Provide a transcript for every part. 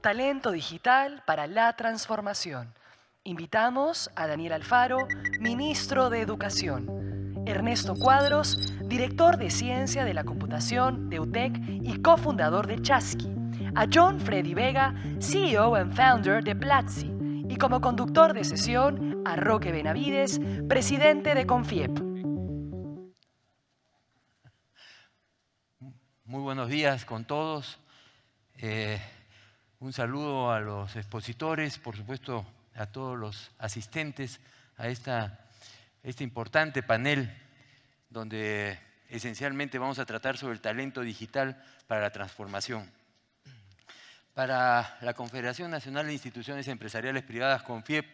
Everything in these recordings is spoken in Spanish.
Talento digital para la transformación. Invitamos a Daniel Alfaro, ministro de Educación, Ernesto Cuadros, director de Ciencia de la Computación de UTEC y cofundador de Chasqui, a John Freddy Vega, CEO and founder de Platzi, y como conductor de sesión a Roque Benavides, presidente de Confiep. Muy buenos días con todos. Un saludo a los expositores, por supuesto a todos los asistentes a este importante panel donde esencialmente vamos a tratar sobre el talento digital para la transformación. Para la Confederación Nacional de Instituciones Empresariales Privadas, Confiep,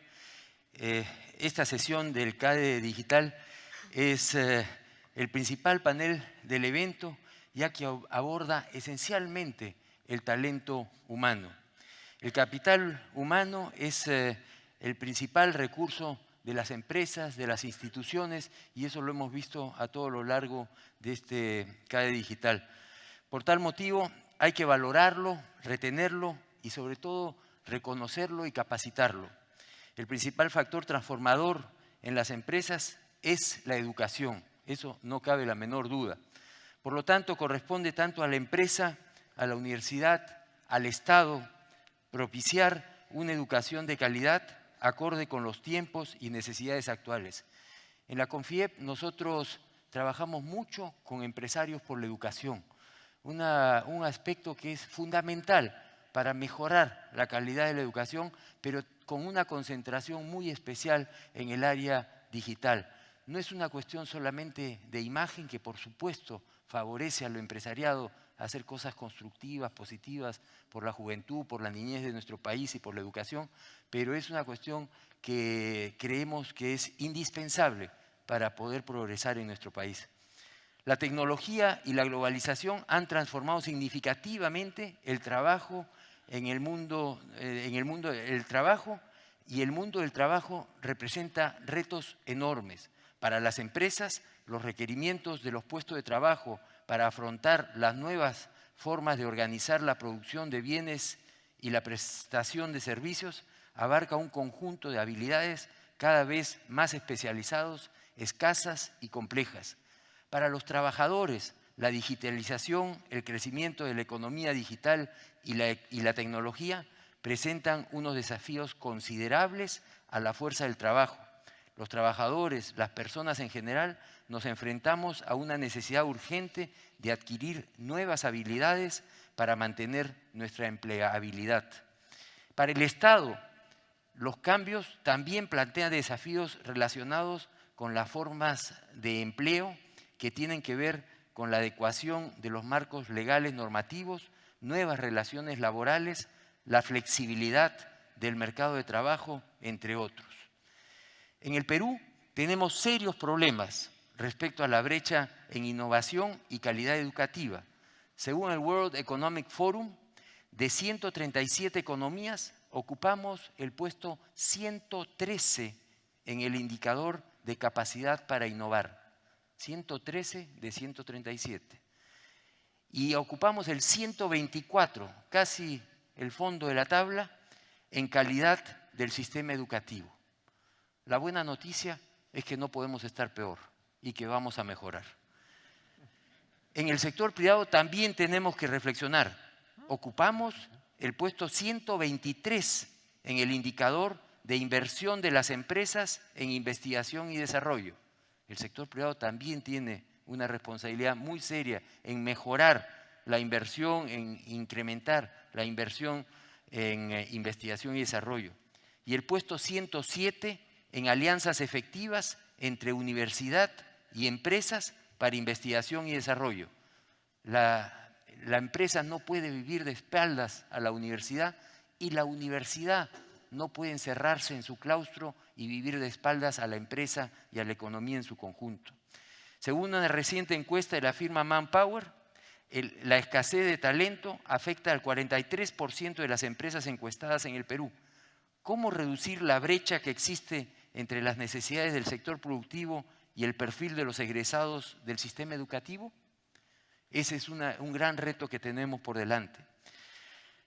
esta sesión del CADE Digital es el principal panel del evento, ya que aborda esencialmente el talento humano. El capital humano es el principal recurso de las empresas, de las instituciones, y eso lo hemos visto a todo lo largo de este CADE Digital. Por tal motivo, hay que valorarlo, retenerlo y sobre todo reconocerlo y capacitarlo. El principal factor transformador en las empresas es la educación, eso no cabe la menor duda. Por lo tanto, corresponde tanto a la empresa, a la universidad, al Estado, propiciar una educación de calidad acorde con los tiempos y necesidades actuales. En la Confiep nosotros trabajamos mucho con empresarios por la educación, un aspecto que es fundamental para mejorar la calidad de la educación, pero con una concentración muy especial en el área digital. No es una cuestión solamente de imagen, que por supuesto favorece a lo empresariado a hacer cosas constructivas, positivas por la juventud, por la niñez de nuestro país y por la educación, pero es una cuestión que creemos que es indispensable para poder progresar en nuestro país. La tecnología y la globalización han transformado significativamente el trabajo en el mundo del trabajo, y el mundo del trabajo representa retos enormes. Para las empresas, los requerimientos de los puestos de trabajo para afrontar las nuevas formas de organizar la producción de bienes y la prestación de servicios abarca un conjunto de habilidades cada vez más especializados, escasas y complejas. Para los trabajadores, la digitalización, el crecimiento de la economía digital y la tecnología presentan unos desafíos considerables a la fuerza del trabajo. Los trabajadores, las personas en general, nos enfrentamos a una necesidad urgente de adquirir nuevas habilidades para mantener nuestra empleabilidad. Para el Estado, los cambios también plantean desafíos relacionados con las formas de empleo que tienen que ver con la adecuación de los marcos legales normativos, nuevas relaciones laborales, la flexibilidad del mercado de trabajo, entre otros. En el Perú tenemos serios problemas respecto a la brecha en innovación y calidad educativa. Según el World Economic Forum, de 137 economías, ocupamos el puesto 113 en el indicador de capacidad para innovar. 113 de 137. Y ocupamos el 124, casi el fondo de la tabla, en calidad del sistema educativo. La buena noticia es que no podemos estar peor y que vamos a mejorar. En el sector privado también tenemos que reflexionar. Ocupamos el puesto 123 en el indicador de inversión de las empresas en investigación y desarrollo. El sector privado también tiene una responsabilidad muy seria en mejorar la inversión, en incrementar la inversión en investigación y desarrollo. Y el puesto 107 en alianzas efectivas entre universidad y empresas para investigación y desarrollo. La empresa no puede vivir de espaldas a la universidad, y la universidad no puede encerrarse en su claustro y vivir de espaldas a la empresa y a la economía en su conjunto. Según una reciente encuesta de la firma Manpower, la escasez de talento afecta al 43% de las empresas encuestadas en el Perú. ¿Cómo reducir la brecha que existe entre las necesidades del sector productivo y el perfil de los egresados del sistema educativo? Ese es un gran reto que tenemos por delante.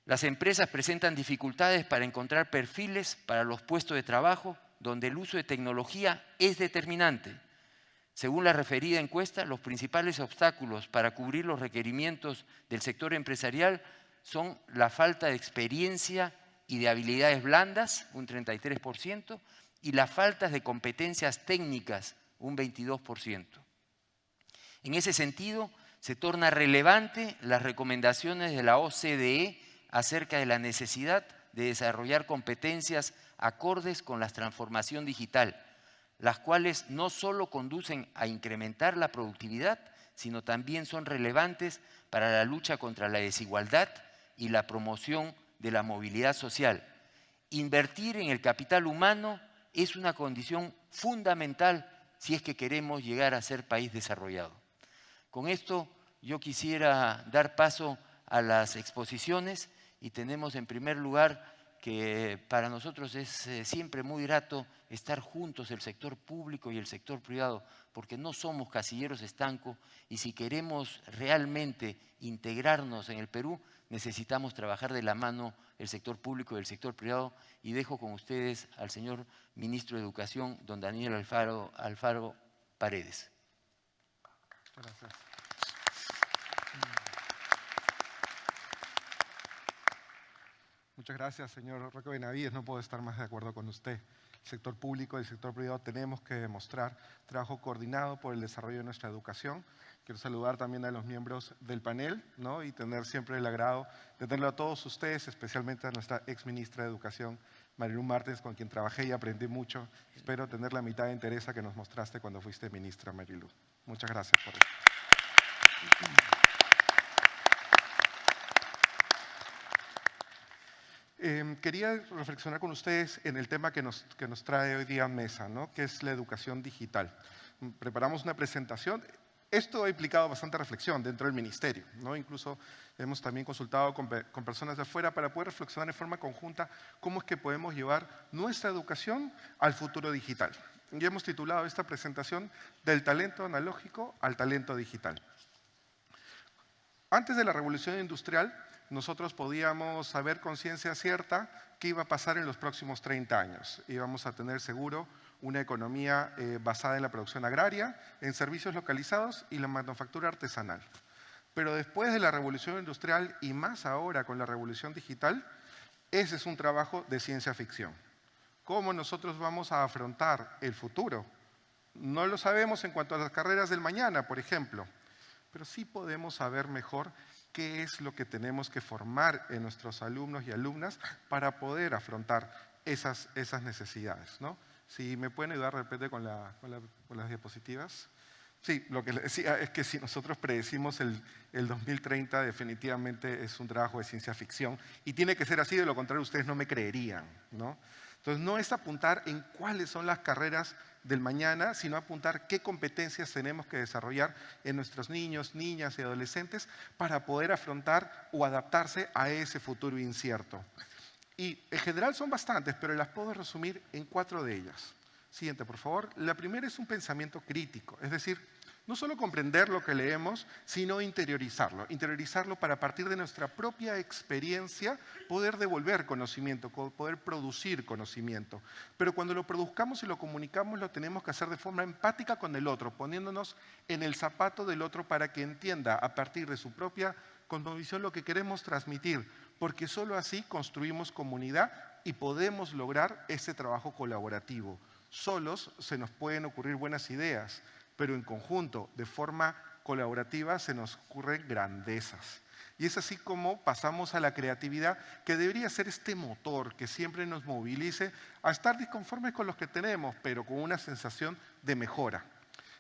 Las empresas presentan dificultades para encontrar perfiles para los puestos de trabajo donde el uso de tecnología es determinante. Según la referida encuesta, los principales obstáculos para cubrir los requerimientos del sector empresarial son la falta de experiencia y de habilidades blandas, un 33%, y la falta de competencias técnicas, un 22%. En ese sentido, se torna relevante las recomendaciones de la OCDE acerca de la necesidad de desarrollar competencias acordes con la transformación digital, las cuales no solo conducen a incrementar la productividad, sino también son relevantes para la lucha contra la desigualdad y la promoción de la movilidad social. Invertir en el capital humano es una condición fundamental si es que queremos llegar a ser país desarrollado. Con esto yo quisiera dar paso a las exposiciones y tenemos en primer lugar que para nosotros es siempre muy grato estar juntos el sector público y el sector privado, porque no somos casilleros estancos y si queremos realmente integrarnos en el Perú, necesitamos trabajar de la mano el sector público y el sector privado. Y dejo con ustedes al señor Ministro de Educación, don Daniel Alfaro Paredes. Gracias. Muchas gracias, señor Roque Benavides. No puedo estar más de acuerdo con usted. El sector público y el sector privado tenemos que demostrar trabajo coordinado por el desarrollo de nuestra educación. Quiero saludar también a los miembros del panel, ¿no? Y tener siempre el agrado de tenerlo a todos ustedes, especialmente a nuestra exministra de Educación, Marilu Martins, con quien trabajé y aprendí mucho. Espero tener la mitad de interés que nos mostraste cuando fuiste ministra, Marilu. Muchas gracias por eso. Quería reflexionar con ustedes en el tema que nos trae hoy día a mesa, ¿no? Que es la educación digital. Preparamos una presentación. Esto ha implicado bastante reflexión dentro del ministerio, ¿no? Incluso hemos también consultado con personas de afuera para poder reflexionar en forma conjunta cómo es que podemos llevar nuestra educación al futuro digital. Y hemos titulado esta presentación Del talento analógico al talento digital. Antes de la revolución industrial, nosotros podíamos saber con ciencia cierta qué iba a pasar en los próximos 30 años. Íbamos a tener seguro una economía basada en la producción agraria, en servicios localizados y la manufactura artesanal. Pero después de la revolución industrial y más ahora con la revolución digital, ese es un trabajo de ciencia ficción. ¿Cómo nosotros vamos a afrontar el futuro? No lo sabemos en cuanto a las carreras del mañana, por ejemplo, pero sí podemos saber mejor qué es lo que tenemos que formar en nuestros alumnos y alumnas para poder afrontar esas necesidades, ¿no? Si me pueden ayudar de repente con las diapositivas. Sí, lo que les decía es que si nosotros predecimos el 2030, definitivamente es un trabajo de ciencia ficción y tiene que ser así, de lo contrario ustedes no me creerían, ¿no? Entonces no es apuntar en cuáles son las carreras del mañana, sino apuntar qué competencias tenemos que desarrollar en nuestros niños, niñas y adolescentes para poder afrontar o adaptarse a ese futuro incierto. Y en general son bastantes, pero las puedo resumir en 4 de ellas. Siguiente, por favor. La primera es un pensamiento crítico, es decir, no solo comprender lo que leemos, sino interiorizarlo. Interiorizarlo para, a partir de nuestra propia experiencia, poder devolver conocimiento, poder producir conocimiento. Pero cuando lo produzcamos y lo comunicamos, lo tenemos que hacer de forma empática con el otro, poniéndonos en el zapato del otro para que entienda, a partir de su propia cosmovisión, lo que queremos transmitir. Porque solo así construimos comunidad y podemos lograr ese trabajo colaborativo. Solos se nos pueden ocurrir buenas ideas, pero en conjunto, de forma colaborativa, se nos ocurren grandezas. Y es así como pasamos a la creatividad, que debería ser este motor que siempre nos movilice a estar disconformes con los que tenemos, pero con una sensación de mejora.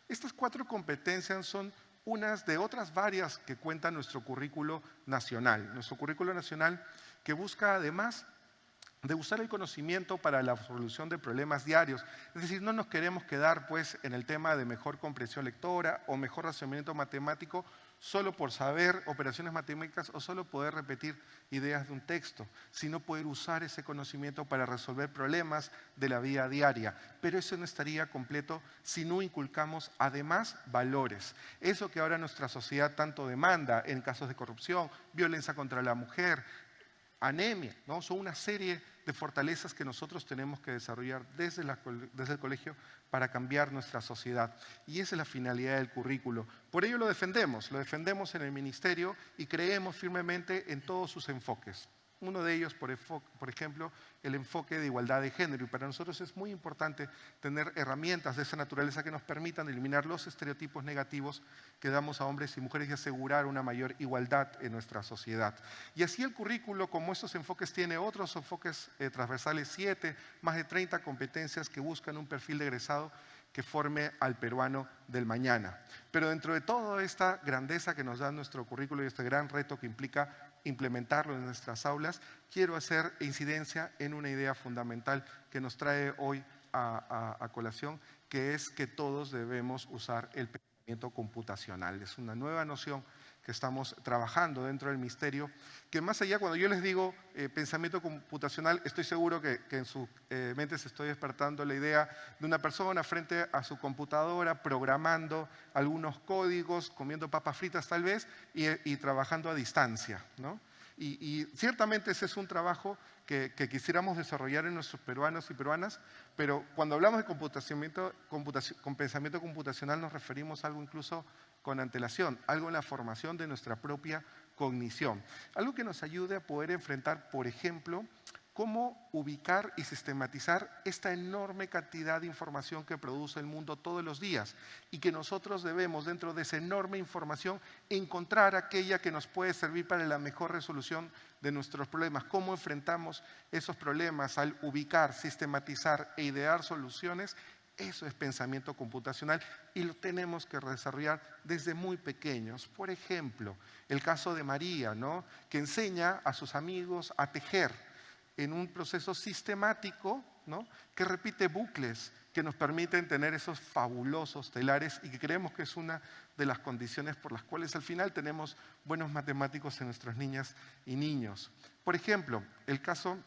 Estas 4 competencias son unas de otras varias que cuenta nuestro currículo nacional. Nuestro currículo nacional que busca además de usar el conocimiento para la solución de problemas diarios. Es decir, no nos queremos quedar pues en el tema de mejor comprensión lectora o mejor razonamiento matemático solo por saber operaciones matemáticas o solo poder repetir ideas de un texto, sino poder usar ese conocimiento para resolver problemas de la vida diaria. Pero eso no estaría completo si no inculcamos además valores. Eso que ahora nuestra sociedad tanto demanda en casos de corrupción, violencia contra la mujer, anemia, ¿no? Son una serie de fortalezas que nosotros tenemos que desarrollar desde el colegio para cambiar nuestra sociedad. Y esa es la finalidad del currículo. Por ello lo defendemos en el ministerio y creemos firmemente en todos sus enfoques. Uno de ellos, por ejemplo, el enfoque de igualdad de género. Y para nosotros es muy importante tener herramientas de esa naturaleza que nos permitan eliminar los estereotipos negativos que damos a hombres y mujeres y asegurar una mayor igualdad en nuestra sociedad. Y así el currículo, como estos enfoques, tiene otros enfoques transversales, 7, más de 30 competencias que buscan un perfil de egresado que forme al peruano del mañana. Pero dentro de toda esta grandeza que nos da nuestro currículo y este gran reto que implica implementarlo en nuestras aulas, quiero hacer incidencia en una idea fundamental que nos trae hoy a colación, que es que todos debemos usar el pensamiento computacional. Es una nueva noción que estamos trabajando dentro del ministerio, que más allá, cuando yo les digo pensamiento computacional, estoy seguro que en sus mentes estoy despertando la idea de una persona frente a su computadora, programando algunos códigos, comiendo papas fritas tal vez, y trabajando a distancia, ¿no? Y ciertamente ese es un trabajo que quisiéramos desarrollar en nuestros peruanos y peruanas, pero cuando hablamos de con pensamiento computacional nos referimos a algo incluso con antelación, algo en la formación de nuestra propia cognición. Algo que nos ayude a poder enfrentar, por ejemplo, cómo ubicar y sistematizar esta enorme cantidad de información que produce el mundo todos los días y que nosotros debemos, dentro de esa enorme información, encontrar aquella que nos puede servir para la mejor resolución de nuestros problemas. Cómo enfrentamos esos problemas al ubicar, sistematizar e idear soluciones. Eso es pensamiento computacional y lo tenemos que desarrollar desde muy pequeños. Por ejemplo, el caso de María, ¿no?, que enseña a sus amigos a tejer en un proceso sistemático, ¿no?, que repite bucles que nos permiten tener esos fabulosos telares y que creemos que es una de las condiciones por las cuales al final tenemos buenos matemáticos en nuestras niñas y niños. Por ejemplo, el caso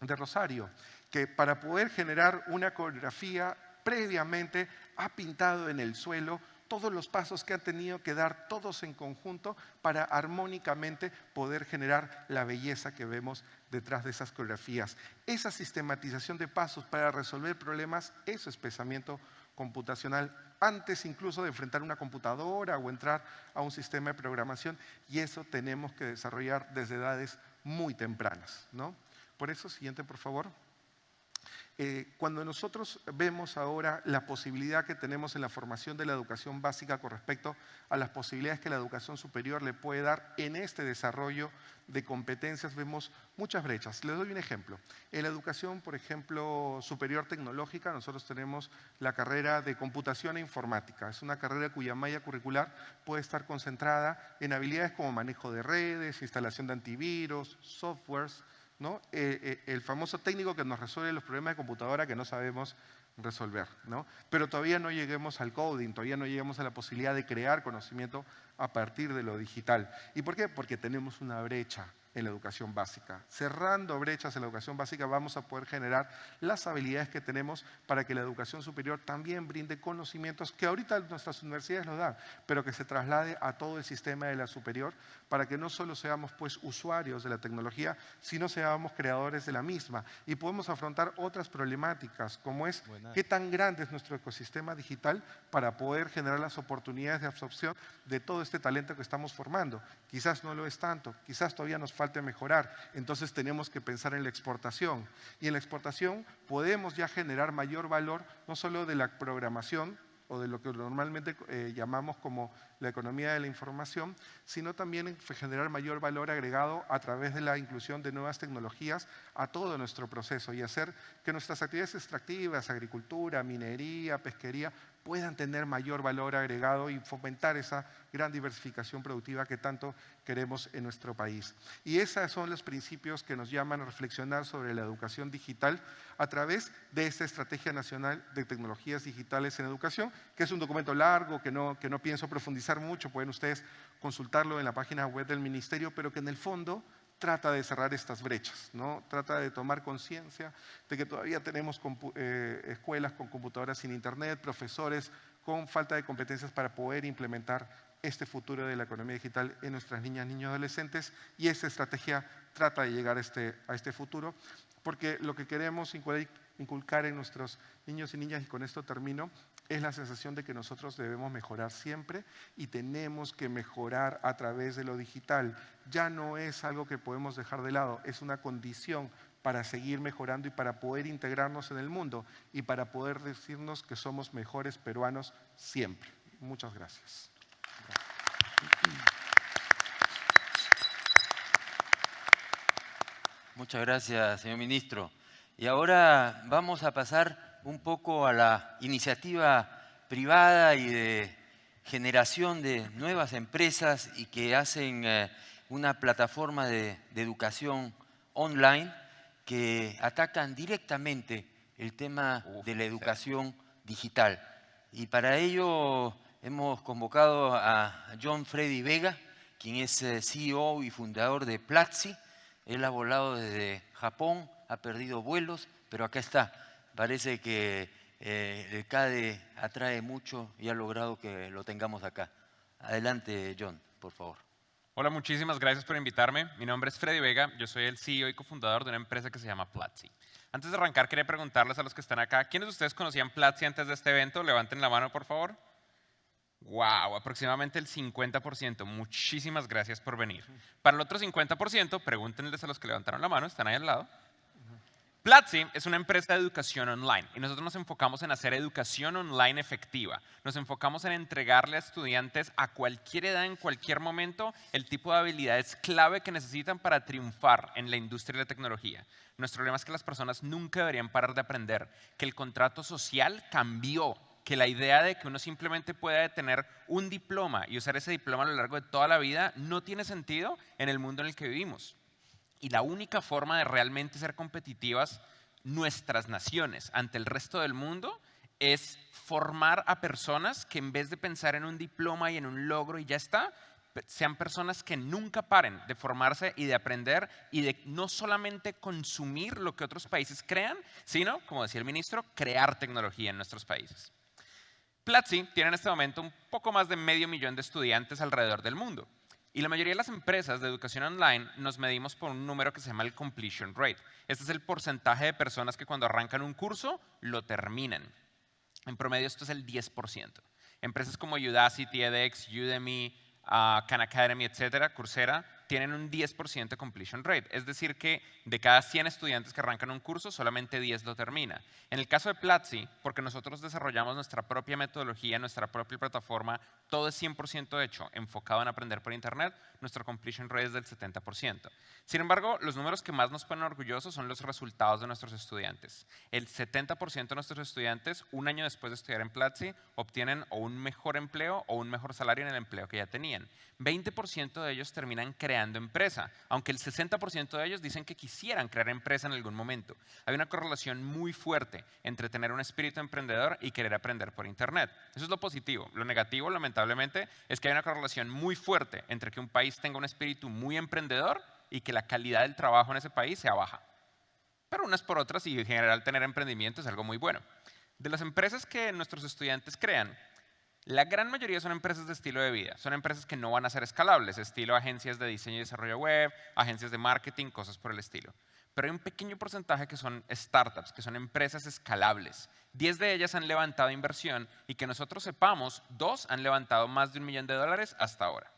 de Rosario, que para poder generar una coreografía previamente ha pintado en el suelo todos los pasos que han tenido que dar todos en conjunto para armónicamente poder generar la belleza que vemos detrás de esas coreografías. Esa sistematización de pasos para resolver problemas, eso es pensamiento computacional, antes incluso de enfrentar una computadora o entrar a un sistema de programación, y eso tenemos que desarrollar desde edades muy tempranas, ¿no? Por eso, siguiente por favor. Cuando nosotros vemos ahora la posibilidad que tenemos en la formación de la educación básica con respecto a las posibilidades que la educación superior le puede dar en este desarrollo de competencias, vemos muchas brechas. Les doy un ejemplo. En la educación, por ejemplo, superior tecnológica, nosotros tenemos la carrera de computación e informática. Es una carrera cuya malla curricular puede estar concentrada en habilidades como manejo de redes, instalación de antivirus, softwares, ¿no? El famoso técnico que nos resuelve los problemas de computadora que no sabemos resolver, ¿no? Pero todavía no lleguemos al coding, todavía no lleguemos a la posibilidad de crear conocimiento a partir de lo digital. ¿Y por qué? Porque tenemos una brecha en la educación básica. Cerrando brechas en la educación básica vamos a poder generar las habilidades que tenemos para que la educación superior también brinde conocimientos que ahorita nuestras universidades lo dan, pero que se traslade a todo el sistema de la superior para que no solo seamos pues usuarios de la tecnología, sino seamos creadores de la misma y podemos afrontar otras problemáticas como es qué tan grande es nuestro ecosistema digital para poder generar las oportunidades de absorción de todo este talento que estamos formando. Quizás no lo es tanto, quizás todavía nos falta mejorar, entonces tenemos que pensar en la exportación. Y en la exportación podemos ya generar mayor valor, no solo de la programación o de lo que normalmente llamamos como la economía de la información, sino también en generar mayor valor agregado a través de la inclusión de nuevas tecnologías a todo nuestro proceso y hacer que nuestras actividades extractivas, agricultura, minería, pesquería, puedan tener mayor valor agregado y fomentar esa gran diversificación productiva que tanto queremos en nuestro país. Y esos son los principios que nos llaman a reflexionar sobre la educación digital a través de esta Estrategia Nacional de Tecnologías Digitales en Educación, que es un documento largo que no pienso profundizar mucho, pueden ustedes consultarlo en la página web del Ministerio, pero que en el fondo trata de cerrar estas brechas, ¿no? Trata de tomar conciencia de que todavía tenemos escuelas con computadoras sin internet, profesores con falta de competencias para poder implementar este futuro de la economía digital en nuestras niñas, niños y adolescentes, y esta estrategia trata de llegar a este futuro, porque lo que queremos inculcar en nuestros niños y niñas, y con esto termino, es la sensación de que nosotros debemos mejorar siempre y tenemos que mejorar a través de lo digital. Ya no es algo que podemos dejar de lado, es una condición para seguir mejorando y para poder integrarnos en el mundo y para poder decirnos que somos mejores peruanos siempre. Muchas gracias. Muchas gracias, señor ministro. Y ahora vamos a pasar un poco a la iniciativa privada y de generación de nuevas empresas y que hacen una plataforma de educación online que atacan directamente el tema de la educación digital. Y para ello hemos convocado a John Freddy Vega, quien es CEO y fundador de Platzi. Él ha volado desde Japón, ha perdido vuelos, pero acá está. Parece que el CADE atrae mucho y ha logrado que lo tengamos acá. Adelante, John, por favor. Hola, muchísimas gracias por invitarme. Mi nombre es Freddy Vega, yo soy el CEO y cofundador de una empresa que se llama Platzi. Antes de arrancar, quería preguntarles a los que están acá, ¿quiénes de ustedes conocían Platzi antes de este evento? Levanten la mano, por favor. ¡Wow! Aproximadamente el 50%. Muchísimas gracias por venir. Para el otro 50%, pregúntenles a los que levantaron la mano, están ahí al lado. Platzi es una empresa de educación online y nosotros nos enfocamos en hacer educación online efectiva. Nos enfocamos en entregarle a estudiantes a cualquier edad, en cualquier momento, el tipo de habilidades clave que necesitan para triunfar en la industria de la tecnología. Nuestro lema es que las personas nunca deberían parar de aprender, que el contrato social cambió, que la idea de que uno simplemente pueda tener un diploma y usar ese diploma a lo largo de toda la vida no tiene sentido en el mundo en el que vivimos. Y la única forma de realmente ser competitivas nuestras naciones ante el resto del mundo es formar a personas que en vez de pensar en un diploma y en un logro y ya está, sean personas que nunca paren de formarse y de aprender y de no solamente consumir lo que otros países crean, sino, como decía el ministro, crear tecnología en nuestros países. Platzi tiene en este momento un poco más de 500,000 de estudiantes alrededor del mundo. Y la mayoría de las empresas de educación online nos medimos por un número que se llama el completion rate. Este es el porcentaje de personas que cuando arrancan un curso lo terminan. En promedio esto es el 10%. Empresas como Udacity, edX, Udemy, Khan Academy, etcétera, Coursera, tienen un 10% completion rate. Es decir que de cada 100 estudiantes que arrancan un curso, solamente 10 lo termina. En el caso de Platzi, porque nosotros desarrollamos nuestra propia metodología, nuestra propia plataforma, todo es 100% hecho, enfocado en aprender por internet, nuestro completion rate es del 70%. Sin embargo, los números que más nos ponen orgullosos son los resultados de nuestros estudiantes. El 70% de nuestros estudiantes, un año después de estudiar en Platzi, obtienen o un mejor empleo o un mejor salario en el empleo que ya tenían. 20% de ellos terminan creando empresa, aunque el 60% de ellos dicen que quisieran crear empresa en algún momento. Hay una correlación muy fuerte entre tener un espíritu emprendedor y querer aprender por internet. Eso es lo positivo. Lo negativo, lamentablemente, es que hay una correlación muy fuerte entre que un país tenga un espíritu muy emprendedor y que la calidad del trabajo en ese país sea baja. Pero unas por otras, y en general tener emprendimiento es algo muy bueno. De las empresas que nuestros estudiantes crean, la gran mayoría son empresas de estilo de vida, son empresas que no van a ser escalables, estilo agencias de diseño y desarrollo web, agencias de marketing, cosas por el estilo. Pero hay un pequeño porcentaje que son startups, que son empresas escalables. 10 de ellas han levantado inversión y que nosotros sepamos, 2 han levantado más de $1 millón hasta ahora.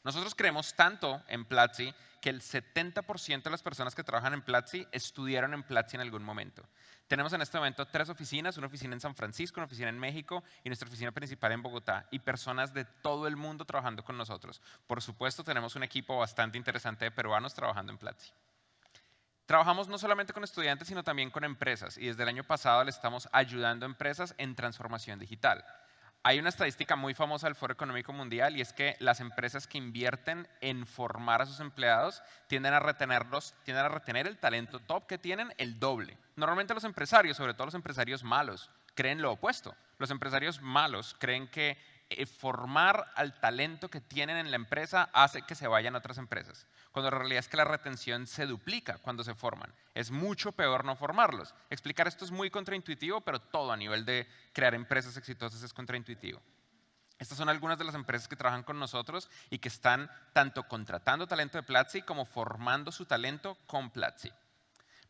Nosotros creemos tanto en Platzi que el 70% de las personas que trabajan en Platzi estudiaron en Platzi en algún momento. Tenemos en este momento 3 oficinas, una oficina en San Francisco, una oficina en México y nuestra oficina principal en Bogotá, y personas de todo el mundo trabajando con nosotros. Por supuesto, tenemos un equipo bastante interesante de peruanos trabajando en Platzi. Trabajamos no solamente con estudiantes, sino también con empresas, y desde el año pasado le estamos ayudando a empresas en transformación digital. Hay una estadística muy famosa del Foro Económico Mundial y es que las empresas que invierten en formar a sus empleados tienden a retener el talento top que tienen el doble. Normalmente los empresarios, sobre todo los empresarios malos, creen lo opuesto. Los empresarios malos creen que formar al talento que tienen en la empresa hace que se vayan a otras empresas, cuando la realidad es que la retención se duplica cuando se forman. Es mucho peor no formarlos. Explicar esto es muy contraintuitivo, pero todo a nivel de crear empresas exitosas es contraintuitivo. Estas son algunas de las empresas que trabajan con nosotros y que están tanto contratando talento de Platzi como formando su talento con Platzi.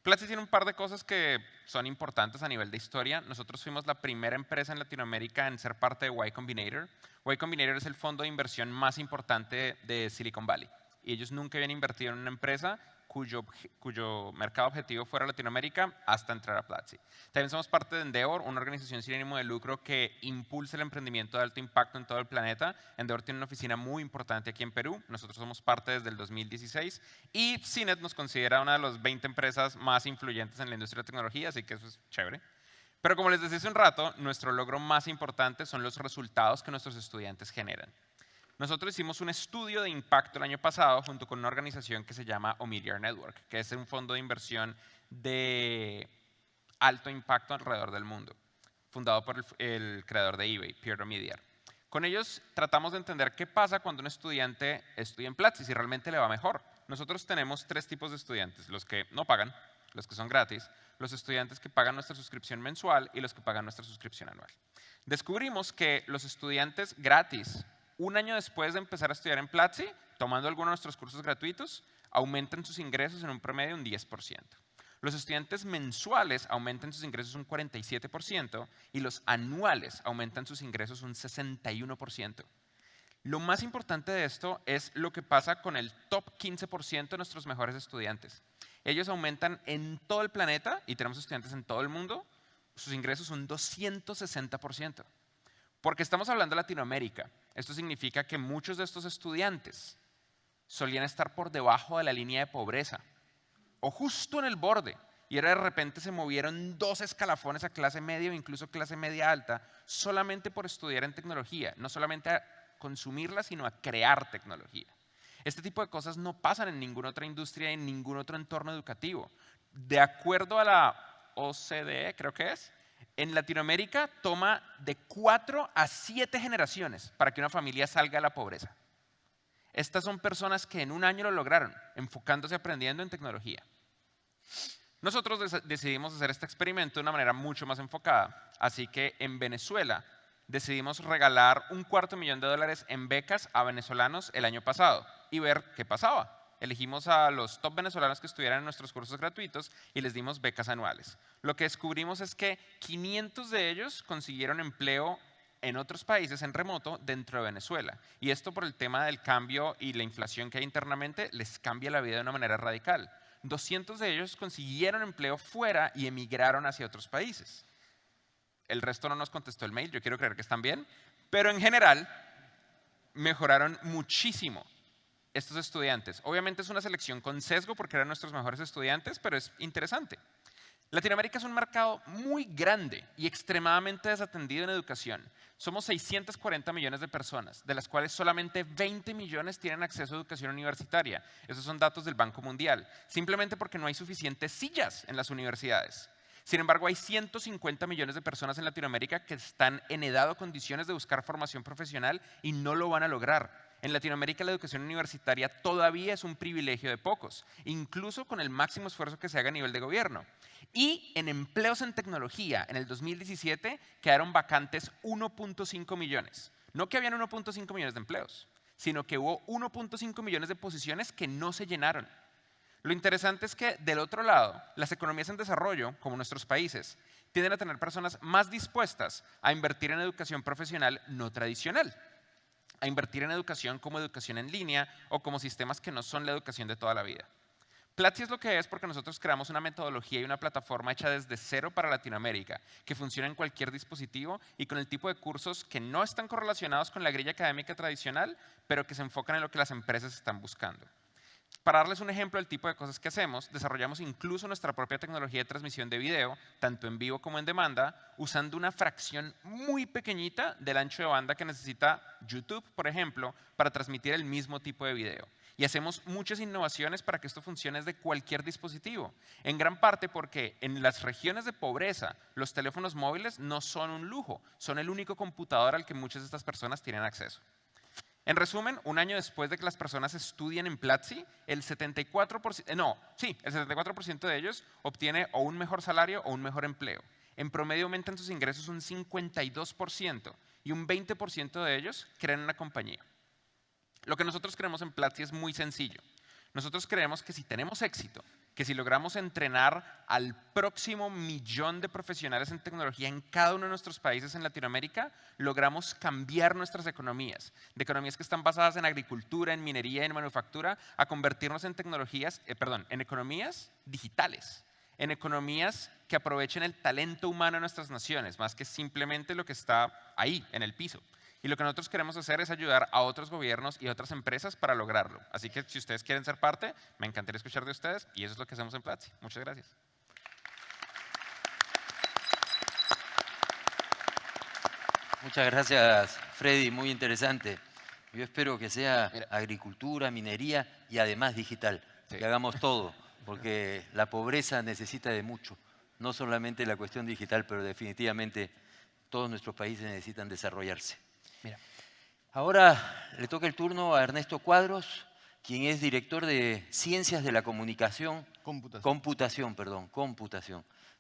Platzi tiene un par de cosas que son importantes a nivel de historia. Nosotros fuimos la primera empresa en Latinoamérica en ser parte de Y Combinator. Y Combinator es el fondo de inversión más importante de Silicon Valley. Y ellos nunca habían invertido en una empresa cuyo mercado objetivo fuera Latinoamérica hasta entrar a Platzi. También somos parte de Endeavor, una organización sin ánimo de lucro que impulsa el emprendimiento de alto impacto en todo el planeta. Endeavor tiene una oficina muy importante aquí en Perú. Nosotros somos parte desde el 2016 y CINET nos considera una de las 20 empresas más influyentes en la industria de tecnología, así que eso es chévere. Pero como les decía hace un rato, nuestro logro más importante son los resultados que nuestros estudiantes generan. Nosotros hicimos un estudio de impacto el año pasado junto con una organización que se llama Omidyar Network, que es un fondo de inversión de alto impacto alrededor del mundo, fundado por el creador de eBay, Pierre Omidyar. Con ellos tratamos de entender qué pasa cuando un estudiante estudia en Platzi, si realmente le va mejor. Nosotros tenemos 3 tipos de estudiantes, los que no pagan, los que son gratis, los estudiantes que pagan nuestra suscripción mensual y los que pagan nuestra suscripción anual. Descubrimos que los estudiantes gratis, un año después de empezar a estudiar en Platzi, tomando algunos de nuestros cursos gratuitos, aumentan sus ingresos en un promedio de un 10%. Los estudiantes mensuales aumentan sus ingresos un 47% y los anuales aumentan sus ingresos un 61%. Lo más importante de esto es lo que pasa con el top 15% de nuestros mejores estudiantes. Ellos aumentan en todo el planeta, y tenemos estudiantes en todo el mundo, sus ingresos un 260%. Porque estamos hablando de Latinoamérica. Esto significa que muchos de estos estudiantes solían estar por debajo de la línea de pobreza o justo en el borde y ahora de repente se movieron 2 escalafones a clase media o incluso clase media alta solamente por estudiar en tecnología, no solamente a consumirla sino a crear tecnología. Este tipo de cosas no pasan en ninguna otra industria, en ningún otro entorno educativo. De acuerdo a la OCDE, creo que es, en Latinoamérica toma de 4 a 7 generaciones para que una familia salga de la pobreza. Estas son personas que en un año lo lograron, enfocándose aprendiendo en tecnología. Nosotros decidimos hacer este experimento de una manera mucho más enfocada, así que en Venezuela decidimos regalar $250,000 en becas a venezolanos el año pasado y ver qué pasaba. Elegimos a los top venezolanos que estuvieran en nuestros cursos gratuitos y les dimos becas anuales. Lo que descubrimos es que 500 de ellos consiguieron empleo en otros países en remoto dentro de Venezuela. Y esto por el tema del cambio y la inflación que hay internamente les cambia la vida de una manera radical. 200 de ellos consiguieron empleo fuera y emigraron hacia otros países. El resto no nos contestó el mail, yo quiero creer que están bien, pero en general mejoraron muchísimo estos estudiantes. Obviamente es una selección con sesgo porque eran nuestros mejores estudiantes, pero es interesante. Latinoamérica es un mercado muy grande y extremadamente desatendido en educación. Somos 640 millones de personas, de las cuales solamente 20 millones tienen acceso a educación universitaria. Esos son datos del Banco Mundial, simplemente porque no hay suficientes sillas en las universidades. Sin embargo, hay 150 millones de personas en Latinoamérica que están en edad o condiciones de buscar formación profesional y no lo van a lograr. En Latinoamérica la educación universitaria todavía es un privilegio de pocos, incluso con el máximo esfuerzo que se haga a nivel de gobierno. Y en empleos en tecnología, en el 2017 quedaron vacantes 1.5 millones. No que habían 1.5 millones de empleos, sino que hubo 1.5 millones de posiciones que no se llenaron. Lo interesante es que del otro lado, las economías en desarrollo, como nuestros países, tienden a tener personas más dispuestas a invertir en educación profesional no tradicional, a invertir en educación como educación en línea o como sistemas que no son la educación de toda la vida. Platzi es lo que es porque nosotros creamos una metodología y una plataforma hecha desde cero para Latinoamérica, que funciona en cualquier dispositivo y con el tipo de cursos que no están correlacionados con la grilla académica tradicional, pero que se enfocan en lo que las empresas están buscando. Para darles un ejemplo del tipo de cosas que hacemos, desarrollamos incluso nuestra propia tecnología de transmisión de video, tanto en vivo como en demanda, usando una fracción muy pequeñita del ancho de banda que necesita YouTube, por ejemplo, para transmitir el mismo tipo de video. Y hacemos muchas innovaciones para que esto funcione desde cualquier dispositivo. En gran parte porque en las regiones de pobreza, los teléfonos móviles no son un lujo, son el único computador al que muchas de estas personas tienen acceso. En resumen, un año después de que las personas estudien en Platzi, el 74% de ellos obtiene o un mejor salario o un mejor empleo. En promedio aumentan sus ingresos un 52% y un 20% de ellos creen en la compañía. Lo que nosotros creemos en Platzi es muy sencillo. Nosotros creemos que si tenemos éxito, que si logramos entrenar al próximo millón de profesionales en tecnología en cada uno de nuestros países en Latinoamérica, logramos cambiar nuestras economías, de economías que están basadas en agricultura, en minería, en manufactura, a convertirnos en en economías digitales, en economías que aprovechen el talento humano de nuestras naciones, más que simplemente lo que está ahí, en el piso. Y lo que nosotros queremos hacer es ayudar a otros gobiernos y otras empresas para lograrlo. Así que si ustedes quieren ser parte, me encantaría escuchar de ustedes y eso es lo que hacemos en Platzi. Muchas gracias. Muchas gracias, Freddy, muy interesante. Yo espero que sea Mira. agricultura, minería y además digital, Sí. que hagamos todo, porque la pobreza necesita de mucho, no solamente la cuestión digital, pero definitivamente todos nuestros países necesitan desarrollarse. Mira. Ahora le toca el turno a Ernesto Cuadros, quien es director de Ciencias de la Comunicación, Computación,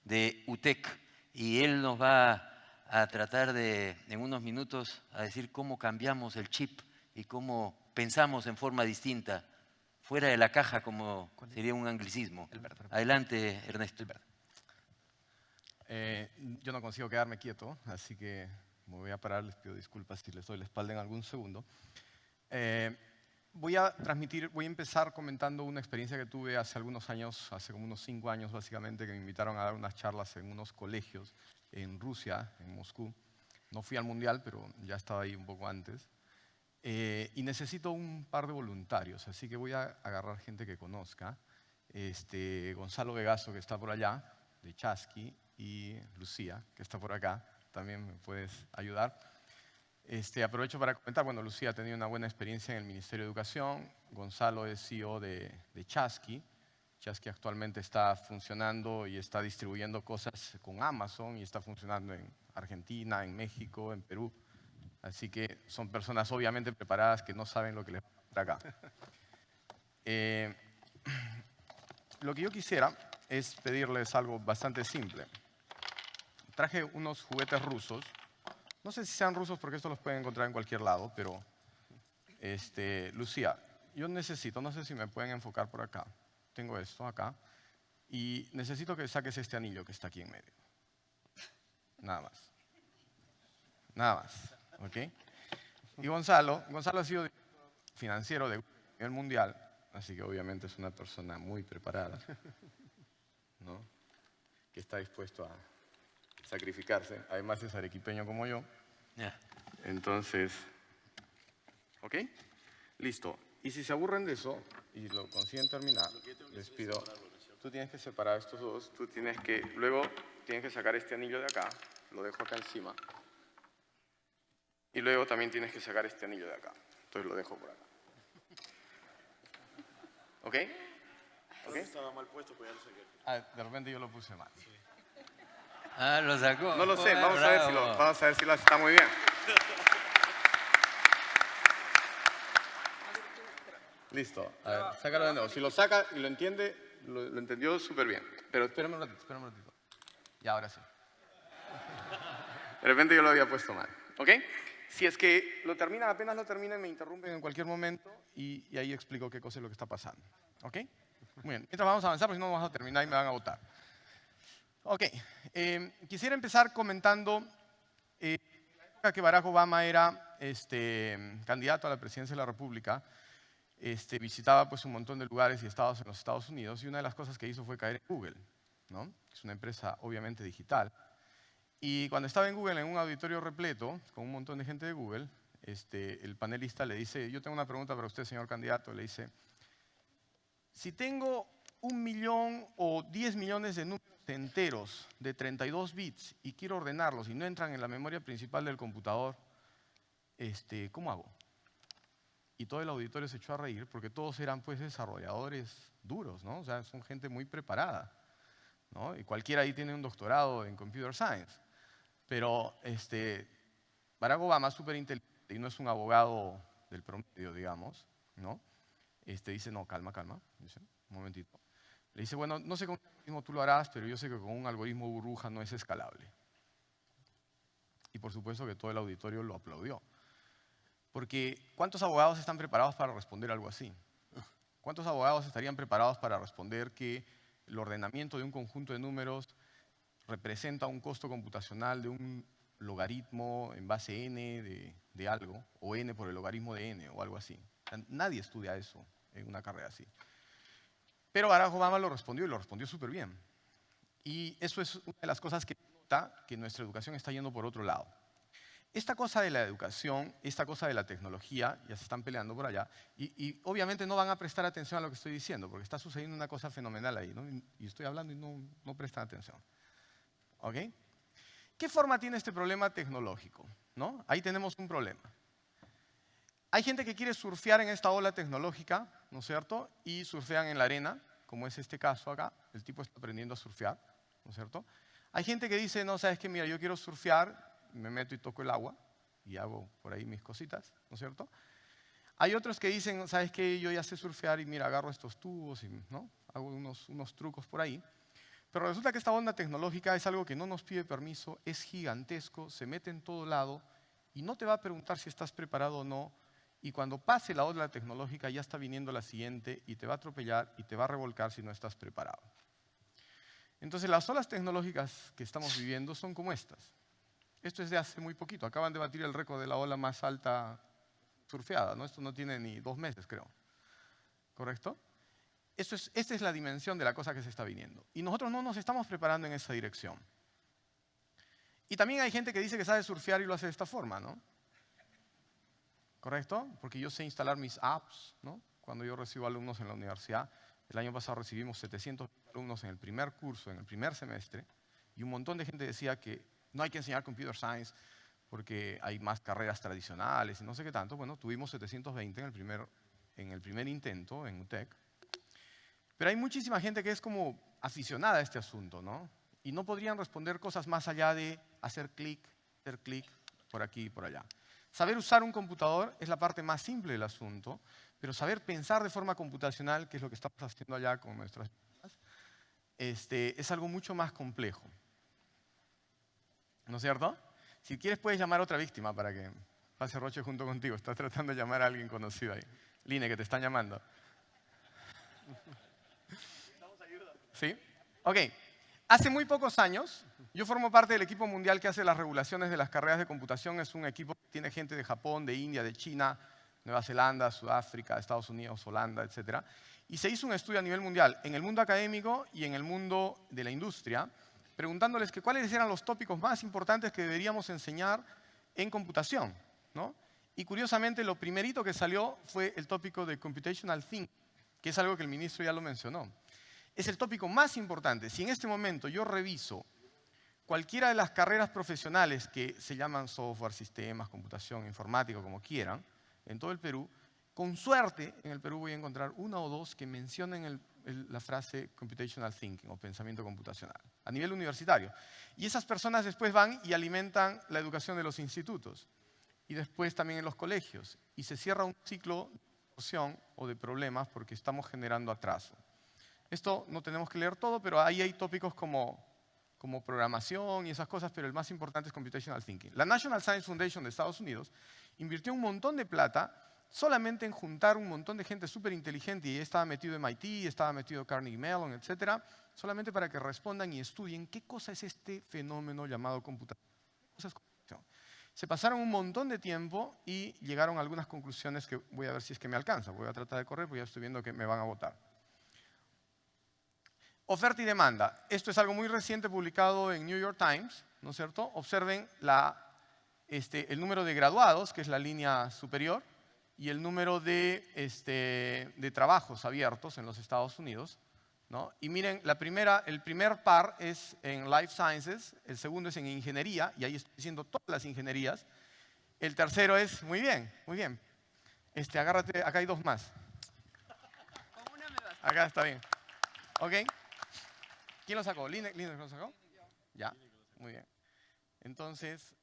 de UTEC. Y él nos va a tratar de, en unos minutos, a decir cómo cambiamos el chip y cómo pensamos en forma distinta, fuera de la caja, como sería un anglicismo. Adelante, Ernesto. Yo no consigo quedarme quieto, así que me voy a parar. Les pido disculpas si les doy la espalda en algún segundo. Voy a empezar comentando una experiencia que tuve hace algunos años, hace como unos 5 años básicamente, que me invitaron a dar unas charlas en unos colegios en Rusia, en Moscú. No fui al Mundial, pero ya estaba ahí un poco antes. Y necesito un par de voluntarios, así que voy a agarrar gente que conozca. Gonzalo Vegaso, que está por allá, de Chasqui, y Lucía, que está por acá, también me puedes ayudar. Aprovecho para comentar, bueno, Lucía ha tenido una buena experiencia en el Ministerio de Educación, Gonzalo es CEO de Chasqui. Chasqui actualmente está funcionando y está distribuyendo cosas con Amazon y está funcionando en Argentina, en México, en Perú. Así que son personas obviamente preparadas que no saben lo que les va a pasar acá. Lo que yo quisiera es pedirles algo bastante simple. Traje unos juguetes rusos. No sé si sean rusos porque estos los pueden encontrar en cualquier lado, pero Lucía, yo necesito, no sé si me pueden enfocar por acá. Tengo esto acá y necesito que saques este anillo que está aquí en medio. Nada más. Nada más. ¿Ok? Y Gonzalo ha sido financiero de nivel mundial, así que obviamente es una persona muy preparada, ¿no? Que está dispuesto a sacrificarse. Además es arequipeño como yo. Yeah. Entonces, ¿ok? Listo. Y si se aburren de eso y lo consiguen terminar, les pido, tú tienes que separar estos dos, luego tienes que sacar este anillo de acá, lo dejo acá encima. Y luego también tienes que sacar este anillo de acá. Entonces lo dejo por acá. ¿Ok? ¿Ok? Estaba mal puesto, pues ya lo saqué. De repente yo lo puse mal. Ah, lo sacó. No lo sé, vamos a ver si lo está muy bien. Listo. A ver, sácalo de nuevo. Si lo saca y lo entiende, lo entendió súper bien. Pero espérame un ratito. Y ahora sí. De repente yo lo había puesto mal. ¿Ok? Si es que apenas lo terminen, me interrumpen en cualquier momento y ahí explico qué cosa es lo que está pasando. ¿Ok? Muy bien. Mientras vamos a avanzar, porque si no vamos a terminar y me van a votar. Ok. Quisiera empezar comentando la época que Barack Obama era candidato a la presidencia de la República. Visitaba pues un montón de lugares y estados en los Estados Unidos y una de las cosas que hizo fue caer en Google, ¿no? Es una empresa obviamente digital. Y cuando estaba en Google, en un auditorio repleto, con un montón de gente de Google, el panelista le dice, yo tengo una pregunta para usted, señor candidato, le dice, si tengo 1 millón o 10 millones de números enteros de 32 bits y quiero ordenarlos y no entran en la memoria principal del computador, ¿cómo hago? Y todo el auditorio se echó a reír porque todos eran pues desarrolladores duros, ¿no? O sea, son gente muy preparada, ¿no? Y cualquiera ahí tiene un doctorado en Computer Science. Pero Barack Obama es súper inteligente y no es un abogado del promedio, digamos, ¿no? Dice, no, calma, dice, un momentito. Le dice, bueno, no sé con qué algoritmo tú lo harás, pero yo sé que con un algoritmo burbuja no es escalable. Y por supuesto que todo el auditorio lo aplaudió. Porque ¿cuántos abogados están preparados para responder algo así? ¿Cuántos abogados estarían preparados para responder que el ordenamiento de un conjunto de números representa un costo computacional de un logaritmo en base n de algo, o n por el logaritmo de n, o algo así? O sea, nadie estudia eso en una carrera así. Pero Barack Obama lo respondió, y lo respondió súper bien. Y eso es una de las cosas que nota que nuestra educación está yendo por otro lado. Esta cosa de la educación, esta cosa de la tecnología, ya se están peleando por allá, y obviamente no van a prestar atención a lo que estoy diciendo, porque está sucediendo una cosa fenomenal ahí, ¿no? Y estoy hablando y no prestan atención. ¿Ok? ¿Qué forma tiene este problema tecnológico? ¿No? Ahí tenemos un problema. Hay gente que quiere surfear en esta ola tecnológica, ¿no es cierto? Y surfean en la arena, como es este caso acá. El tipo está aprendiendo a surfear, ¿no es cierto? Hay gente que dice, no, ¿sabes qué? Mira, yo quiero surfear, me meto y toco el agua y hago por ahí mis cositas, ¿no es cierto? Hay otros que dicen, ¿sabes qué? Yo ya sé surfear y mira, agarro estos tubos y ¿no? Hago unos trucos por ahí. Pero resulta que esta onda tecnológica es algo que no nos pide permiso, es gigantesco, se mete en todo lado y no te va a preguntar si estás preparado o no. Y cuando pase la ola tecnológica ya está viniendo la siguiente y te va a atropellar y te va a revolcar si no estás preparado. Entonces las olas tecnológicas que estamos viviendo son como estas. Esto es de hace muy poquito. Acaban de batir el récord de la ola más alta surfeada, ¿no? Esto no tiene ni 2 meses, creo. ¿Correcto? Esta es la dimensión de la cosa que se está viniendo. Y nosotros no nos estamos preparando en esa dirección. Y también hay gente que dice que sabe surfear y lo hace de esta forma, ¿no? ¿Correcto? Porque yo sé instalar mis apps, ¿no? Cuando yo recibo alumnos en la universidad. El año pasado recibimos 700 alumnos en el primer curso, en el primer semestre. Y un montón de gente decía que no hay que enseñar Computer Science porque hay más carreras tradicionales y no sé qué tanto. Bueno, tuvimos 720 en el primer intento en UTEC. Pero hay muchísima gente que es como aficionada a este asunto, ¿no? Y no podrían responder cosas más allá de hacer clic por aquí y por allá. Saber usar un computador es la parte más simple del asunto, pero saber pensar de forma computacional, que es lo que estamos haciendo allá con nuestras vidas, es algo mucho más complejo. ¿No es cierto? Si quieres puedes llamar a otra víctima para que pase Roche junto contigo. Estás tratando de llamar a alguien conocido ahí. Line, que te están llamando. ¿Sí? Ok. Hace muy pocos años, yo formo parte del equipo mundial que hace las regulaciones de las carreras de computación. Es un equipo que tiene gente de Japón, de India, de China, Nueva Zelanda, Sudáfrica, Estados Unidos, Holanda, etc. Y se hizo un estudio a nivel mundial, en el mundo académico y en el mundo de la industria, preguntándoles que cuáles eran los tópicos más importantes que deberíamos enseñar en computación, ¿no? Y curiosamente, lo primerito que salió fue el tópico de Computational Thinking, que es algo que el ministro ya lo mencionó. Es el tópico más importante. Si en este momento yo reviso cualquiera de las carreras profesionales que se llaman software, sistemas, computación, informática, como quieran, en todo el Perú, con suerte en el Perú voy a encontrar 1 o 2 que mencionen la frase computational thinking o pensamiento computacional a nivel universitario. Y esas personas después van y alimentan la educación de los institutos y después también en los colegios. Y se cierra un ciclo de distorsión o de problemas porque estamos generando atraso. Esto no tenemos que leer todo, pero ahí hay tópicos como programación y esas cosas, pero el más importante es computational thinking. La National Science Foundation de Estados Unidos invirtió un montón de plata solamente en juntar un montón de gente súper inteligente, y estaba metido MIT, estaba metido Carnegie Mellon, etcétera, solamente para que respondan y estudien qué cosa es este fenómeno llamado computación. Se pasaron un montón de tiempo y llegaron a algunas conclusiones que voy a ver si es que me alcanza. Voy a tratar de correr porque ya estoy viendo que me van a votar. Oferta y demanda. Esto es algo muy reciente publicado en New York Times, ¿no es cierto? Observen el número de graduados, que es la línea superior, y el número de trabajos abiertos en los Estados Unidos, ¿no? Y miren, el primer par es en Life Sciences, el segundo es en Ingeniería, y ahí estoy diciendo todas las ingenierías. El tercero es, muy bien, agárrate, acá hay 2 más. Con una me basta. Acá está bien. ¿Ok? ¿Quién lo sacó? ¿Line lo sacó? Ya, muy bien. Entonces,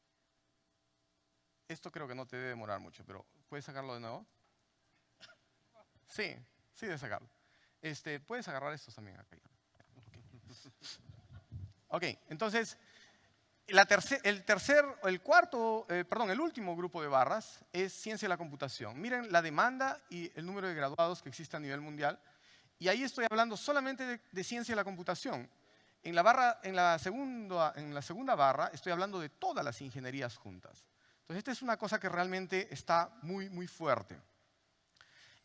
esto creo que no te debe demorar mucho, pero ¿puedes sacarlo de nuevo? Sí, debe sacarlo. Puedes agarrar estos también acá. Ok, entonces, El último grupo de barras es ciencia de la computación. Miren la demanda y el número de graduados que existe a nivel mundial. Y ahí estoy hablando solamente de ciencia de la computación. En la segunda barra estoy hablando de todas las ingenierías juntas. Entonces, esta es una cosa que realmente está muy, muy fuerte.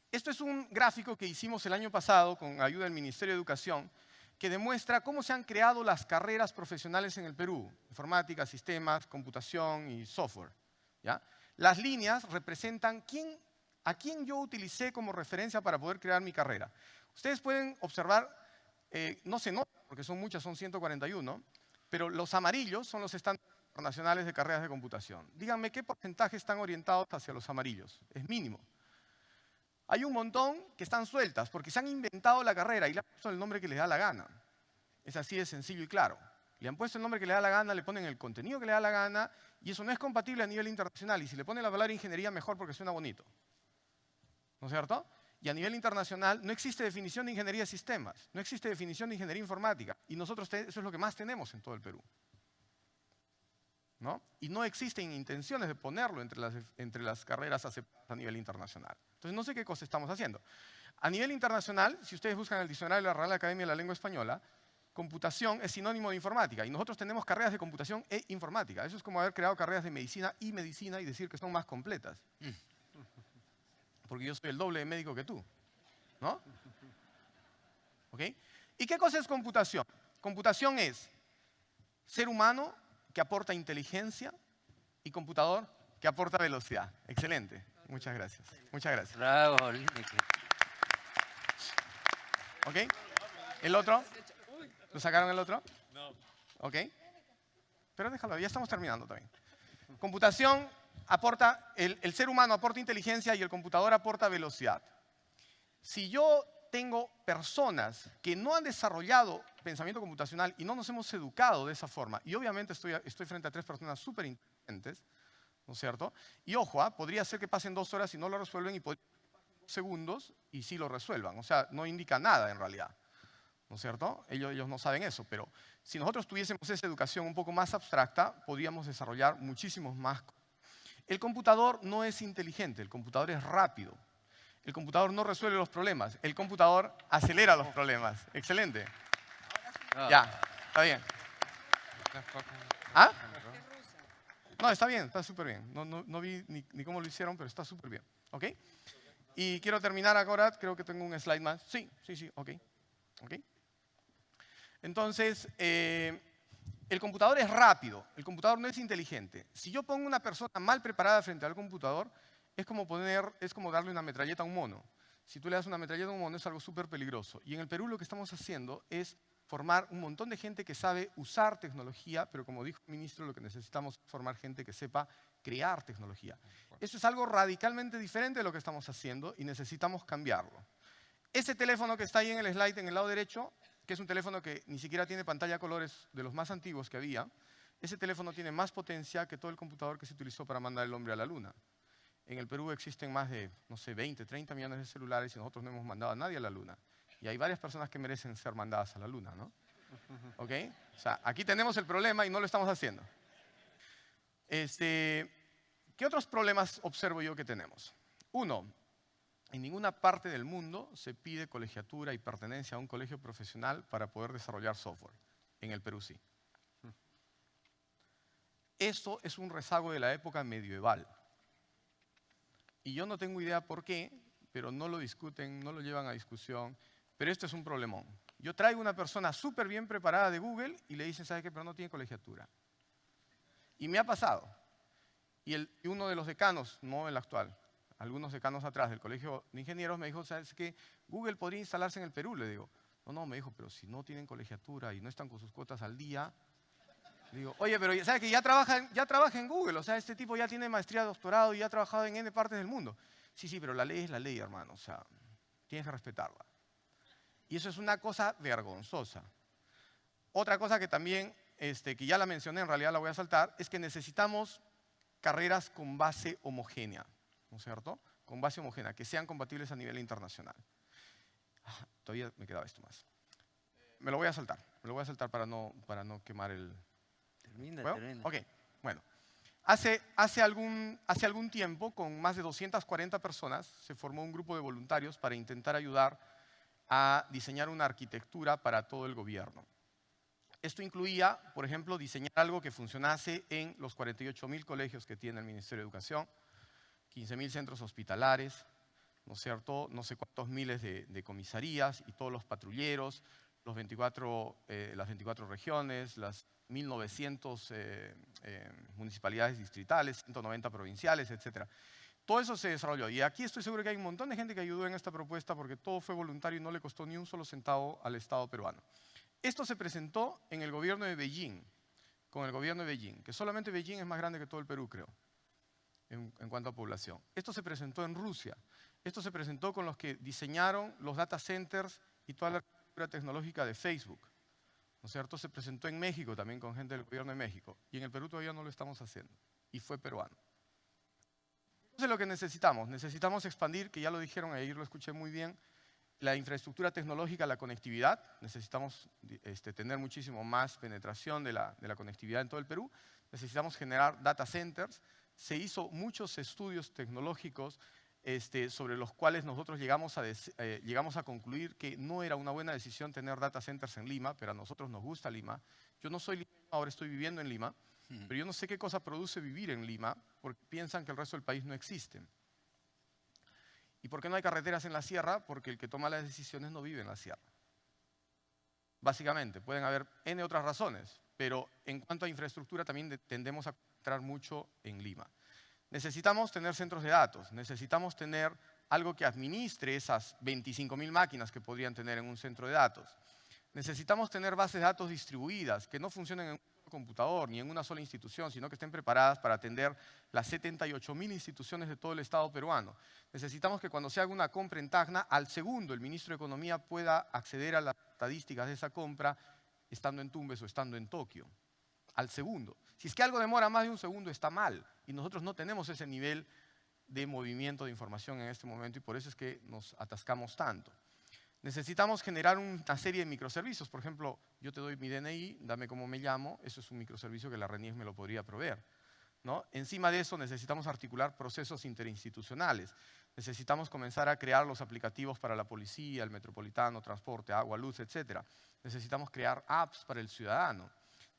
Esto es un gráfico que hicimos el año pasado con ayuda del Ministerio de Educación que demuestra cómo se han creado las carreras profesionales en el Perú. Informática, sistemas, computación y software. ¿Ya? Las líneas representan a quién yo utilicé como referencia para poder crear mi carrera. Ustedes pueden observar, no se nota porque son muchas, son 141, pero los amarillos son los estándares internacionales de carreras de computación. Díganme qué porcentaje están orientados hacia los amarillos. Es mínimo. Hay un montón que están sueltas porque se han inventado la carrera y le han puesto el nombre que les da la gana. Es así de sencillo y claro. Le han puesto el nombre que le da la gana, le ponen el contenido que le da la gana y eso no es compatible a nivel internacional. Y si le ponen la palabra ingeniería, mejor porque suena bonito. ¿No es cierto? Y a nivel internacional no existe definición de ingeniería de sistemas, no existe definición de ingeniería informática. Y nosotros eso es lo que más tenemos en todo el Perú. ¿No? Y no existen intenciones de ponerlo entre las carreras aceptadas a nivel internacional. Entonces, no sé qué cosa estamos haciendo. A nivel internacional, si ustedes buscan el diccionario de la Real Academia de la Lengua Española, computación es sinónimo de informática. Y nosotros tenemos carreras de computación e informática. Eso es como haber creado carreras de medicina y decir que son más completas. Porque yo soy el doble de médico que tú. ¿No? ¿Ok? ¿Y qué cosa es computación? Computación es ser humano que aporta inteligencia y computador que aporta velocidad. Excelente. Muchas gracias. Muchas gracias. Bravo, Lineker. ¿Ok? ¿El otro? ¿Lo sacaron el otro? No. ¿Ok? Pero déjalo, ya estamos terminando también. Computación aporta, el ser humano aporta inteligencia y el computador aporta velocidad. Si yo tengo personas que no han desarrollado pensamiento computacional y no nos hemos educado de esa forma, y obviamente estoy frente a 3 personas súper inteligentes, ¿no es cierto? Y ojo, podría ser que pasen 2 horas y no lo resuelven y podría pasar 2 segundos y sí lo resuelvan. O sea, no indica nada en realidad, ¿no es cierto? Ellos no saben eso, pero si nosotros tuviésemos esa educación un poco más abstracta, podríamos desarrollar muchísimos más. El computador no es inteligente, el computador es rápido. El computador no resuelve los problemas, el computador acelera los problemas. Excelente. Ya, está bien. ¿Ah? No, está bien, está súper bien. No vi ni cómo lo hicieron, pero está súper bien. ¿Ok? Y quiero terminar ahora, creo que tengo un slide más. Sí, ok. Entonces, el computador es rápido, el computador no es inteligente. Si yo pongo una persona mal preparada frente al computador, es como darle una metralleta a un mono. Si tú le das una metralleta a un mono es algo súper peligroso. Y en el Perú lo que estamos haciendo es formar un montón de gente que sabe usar tecnología, pero como dijo el ministro, lo que necesitamos es formar gente que sepa crear tecnología. Eso es algo radicalmente diferente de lo que estamos haciendo y necesitamos cambiarlo. Ese teléfono que está ahí en el slide, en el lado derecho, que es un teléfono que ni siquiera tiene pantalla a colores de los más antiguos que había, ese teléfono tiene más potencia que todo el computador que se utilizó para mandar el hombre a la luna. En el Perú existen más de, no sé, 20, 30 millones de celulares y nosotros no hemos mandado a nadie a la luna. Y hay varias personas que merecen ser mandadas a la luna, ¿no? ¿Ok? O sea, aquí tenemos el problema y no lo estamos haciendo. ¿Qué otros problemas observo yo que tenemos? Uno, en ninguna parte del mundo se pide colegiatura y pertenencia a un colegio profesional para poder desarrollar software. En el Perú sí. Esto es un rezago de la época medieval. Y yo no tengo idea por qué, pero no lo discuten, no lo llevan a discusión. Pero esto es un problemón. Yo traigo una persona súper bien preparada de Google y le dicen, ¿sabe qué? Pero no tiene colegiatura. Y me ha pasado. Y uno de los decanos, no el actual, algunos decanos atrás del Colegio de Ingenieros me dijo, ¿sabes qué? Google podría instalarse en el Perú. Le digo, no, me dijo, pero si no tienen colegiatura y no están con sus cuotas al día. Le digo, oye, pero ¿sabes que ya trabaja en Google? O sea, este tipo ya tiene maestría, doctorado y ya ha trabajado en N partes del mundo. Sí, pero la ley es la ley, hermano. O sea, tienes que respetarla. Y eso es una cosa vergonzosa. Otra cosa que también, que ya la mencioné, en realidad la voy a saltar, es que necesitamos carreras con base homogénea, ¿no es cierto? Con base homogénea, que sean compatibles a nivel internacional. Todavía me quedaba esto más. Me lo voy a saltar para no quemar el Termina. Ok, bueno. Hace algún tiempo, con más de 240 personas, se formó un grupo de voluntarios para intentar ayudar a diseñar una arquitectura para todo el gobierno. Esto incluía, por ejemplo, diseñar algo que funcionase en los 48.000 colegios que tiene el Ministerio de Educación, 15.000 centros hospitalares, ¿no es cierto? No sé cuántos miles de comisarías y todos los patrulleros, las 24 regiones, las 1.900 municipalidades distritales, 190 provinciales, etc. Todo eso se desarrolló. Y aquí estoy seguro que hay un montón de gente que ayudó en esta propuesta porque todo fue voluntario y no le costó ni un solo centavo al Estado peruano. Esto se presentó en el gobierno de Beijing, con el gobierno de Beijing, que solamente Beijing es más grande que todo el Perú, creo, en cuanto a población. Esto se presentó en Rusia. Esto se presentó con los que diseñaron los data centers y toda la arquitectura tecnológica de Facebook. ¿No es cierto? Se presentó en México también con gente del gobierno de México. Y en el Perú todavía no lo estamos haciendo. Y fue peruano. Entonces lo que necesitamos expandir, que ya lo dijeron, ayer lo escuché muy bien, la infraestructura tecnológica, la conectividad. Necesitamos tener muchísimo más penetración de la conectividad en todo el Perú. Necesitamos generar data centers. Se hizo muchos estudios tecnológicos sobre los cuales nosotros llegamos a concluir que no era una buena decisión tener data centers en Lima, pero a nosotros nos gusta Lima. Yo no soy limeño, ahora estoy viviendo en Lima, pero yo no sé qué cosa produce vivir en Lima, porque piensan que el resto del país no existe. ¿Y por qué no hay carreteras en la sierra? Porque el que toma las decisiones no vive en la sierra. Básicamente, pueden haber N otras razones, pero en cuanto a infraestructura también tendemos a entrar mucho en Lima. Necesitamos tener centros de datos, necesitamos tener algo que administre esas 25.000 máquinas que podrían tener en un centro de datos. Necesitamos tener bases de datos distribuidas, que no funcionen en un computador ni en una sola institución, sino que estén preparadas para atender las 78.000 instituciones de todo el Estado peruano. Necesitamos que cuando se haga una compra en Tacna, al segundo el ministro de Economía pueda acceder a las estadísticas de esa compra estando en Tumbes o estando en Tokio. Al segundo. Si es que algo demora más de un segundo, está mal. Y nosotros no tenemos ese nivel de movimiento de información en este momento y por eso es que nos atascamos tanto. Necesitamos generar una serie de microservicios. Por ejemplo, yo te doy mi DNI, dame cómo me llamo, eso es un microservicio que la RENIEC me lo podría proveer, ¿no? Encima de eso necesitamos articular procesos interinstitucionales. Necesitamos comenzar a crear los aplicativos para la policía, el metropolitano, transporte, agua, luz, etc. Necesitamos crear apps para el ciudadano.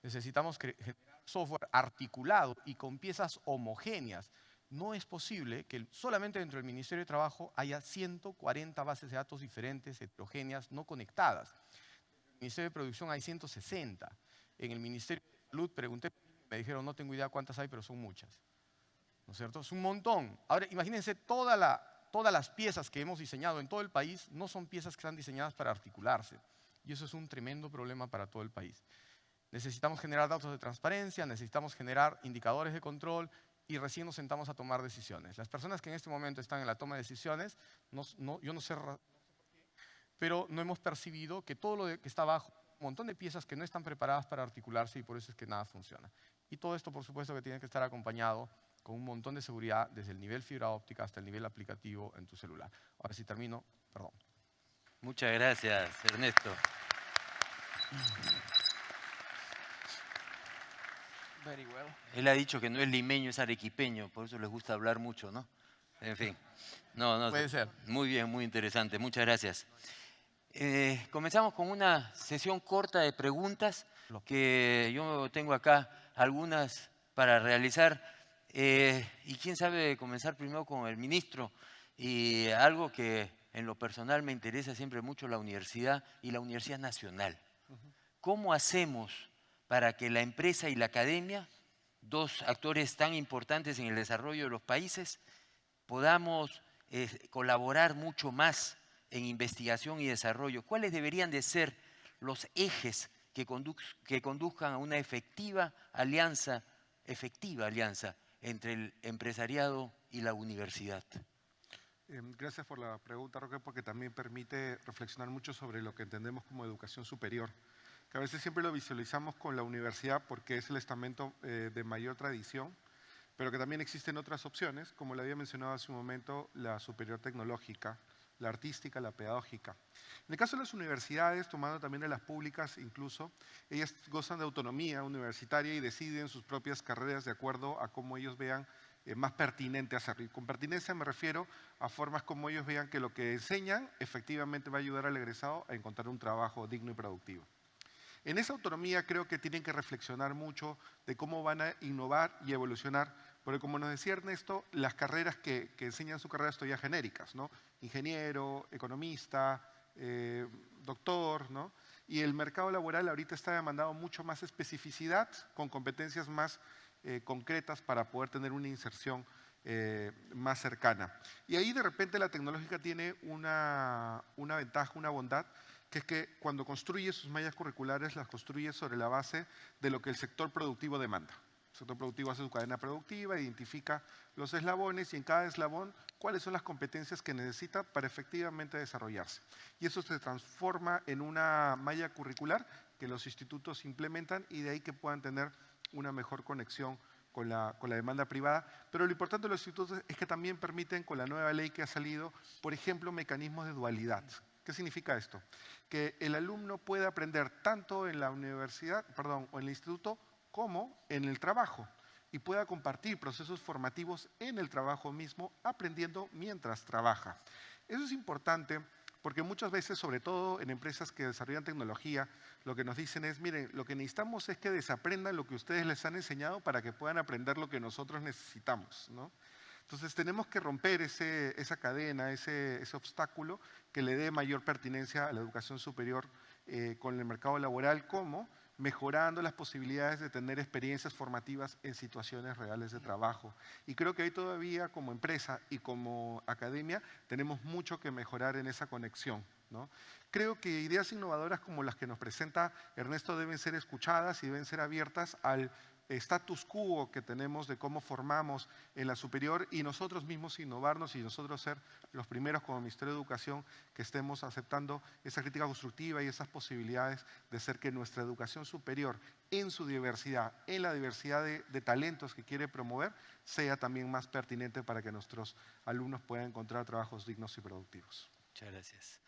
Necesitamos generar software articulado y con piezas homogéneas. No es posible que solamente dentro del Ministerio de Trabajo haya 140 bases de datos diferentes, heterogéneas, no conectadas. En el Ministerio de Producción hay 160. En el Ministerio de Salud pregunté, me dijeron, no tengo idea cuántas hay, pero son muchas. ¿No es cierto? Es un montón. Ahora, imagínense todas las piezas que hemos diseñado en todo el país, no son piezas que están diseñadas para articularse. Y eso es un tremendo problema para todo el país. Necesitamos generar datos de transparencia, necesitamos generar indicadores de control y recién nos sentamos a tomar decisiones. Las personas que en este momento están en la toma de decisiones, yo no sé por qué, pero no hemos percibido que todo lo que está abajo, un montón de piezas que no están preparadas para articularse y por eso es que nada funciona. Y todo esto, por supuesto, que tiene que estar acompañado con un montón de seguridad desde el nivel fibra óptica hasta el nivel aplicativo en tu celular. Ahora sí termino, perdón. Muchas gracias, Ernesto. Very well. Él ha dicho que no es limeño, es arequipeño, por eso les gusta hablar mucho, ¿no? En fin. No, Puede ser. Muy bien, muy interesante. Muchas gracias. Comenzamos con una sesión corta de preguntas que yo tengo acá algunas para realizar. Y quién sabe comenzar primero con el ministro. Y algo que en lo personal me interesa siempre mucho, la universidad y la Universidad Nacional. ¿Cómo hacemos para que la empresa y la academia, dos actores tan importantes en el desarrollo de los países, podamos colaborar mucho más en investigación y desarrollo? ¿Cuáles deberían de ser los ejes que conduzcan a una efectiva alianza entre el empresariado y la universidad? Gracias por la pregunta, Roque, porque también permite reflexionar mucho sobre lo que entendemos como educación superior. Que a veces siempre lo visualizamos con la universidad porque es el estamento de mayor tradición, pero que también existen otras opciones, como le había mencionado hace un momento, la superior tecnológica la artística, la pedagógica. En el caso de las universidades, tomando también de las públicas incluso, ellas gozan de autonomía universitaria y deciden sus propias carreras de acuerdo a cómo ellos vean más pertinente hacerlo. Y con pertinencia me refiero a formas como ellos vean que lo que enseñan efectivamente va a ayudar al egresado a encontrar un trabajo digno y productivo. En esa autonomía creo que tienen que reflexionar mucho de cómo van a innovar y evolucionar, porque como nos decía Ernesto, las carreras que enseñan su carrera son ya genéricas, ¿no? Ingeniero, economista, doctor, ¿no? Y el mercado laboral ahorita está demandando mucho más especificidad, con competencias más concretas para poder tener una inserción más cercana. Y ahí de repente la tecnológica tiene una ventaja, una bondad, que es que cuando construye sus mallas curriculares las construye sobre la base de lo que el sector productivo demanda. El sector productivo hace su cadena productiva, identifica los eslabones y en cada eslabón cuáles son las competencias que necesita para efectivamente desarrollarse. Y eso se transforma en una malla curricular que los institutos implementan y de ahí que puedan tener una mejor conexión con la demanda privada. Pero lo importante de los institutos es que también permiten, con la nueva ley que ha salido, por ejemplo, mecanismos de dualidad. ¿Qué significa esto? Que el alumno puede aprender tanto en la universidad, perdón, o en el instituto, como en el trabajo y pueda compartir procesos formativos en el trabajo mismo, aprendiendo mientras trabaja. Eso es importante porque muchas veces, sobre todo en empresas que desarrollan tecnología, lo que nos dicen es, miren, lo que necesitamos es que desaprendan lo que ustedes les han enseñado para que puedan aprender lo que nosotros necesitamos, ¿no? Entonces tenemos que romper esa cadena, ese obstáculo que le dé mayor pertinencia a la educación superior con el mercado laboral, como mejorando las posibilidades de tener experiencias formativas en situaciones reales de trabajo. Y creo que ahí todavía como empresa y como academia tenemos mucho que mejorar en esa conexión, ¿no? Creo que ideas innovadoras como las que nos presenta Ernesto deben ser escuchadas y deben ser abiertas al status quo que tenemos de cómo formamos en la superior y nosotros mismos innovarnos y nosotros ser los primeros como Ministerio de Educación que estemos aceptando esa crítica constructiva y esas posibilidades de hacer que nuestra educación superior en su diversidad, en la diversidad de talentos que quiere promover, sea también más pertinente para que nuestros alumnos puedan encontrar trabajos dignos y productivos. Muchas gracias.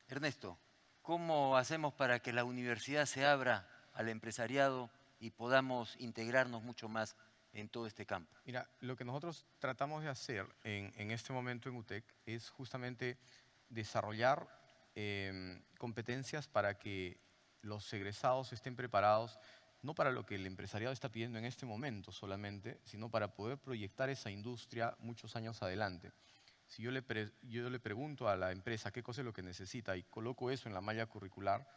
Ernesto, ¿cómo hacemos para que la universidad se abra al empresariado y podamos integrarnos mucho más en todo este campo? Mira, lo que nosotros tratamos de hacer en este momento en UTEC es justamente desarrollar competencias para que los egresados estén preparados, no para lo que el empresariado está pidiendo en este momento solamente, sino para poder proyectar esa industria muchos años adelante. Si yo le pregunto a la empresa qué cosa es lo que necesita y coloco eso en la malla curricular,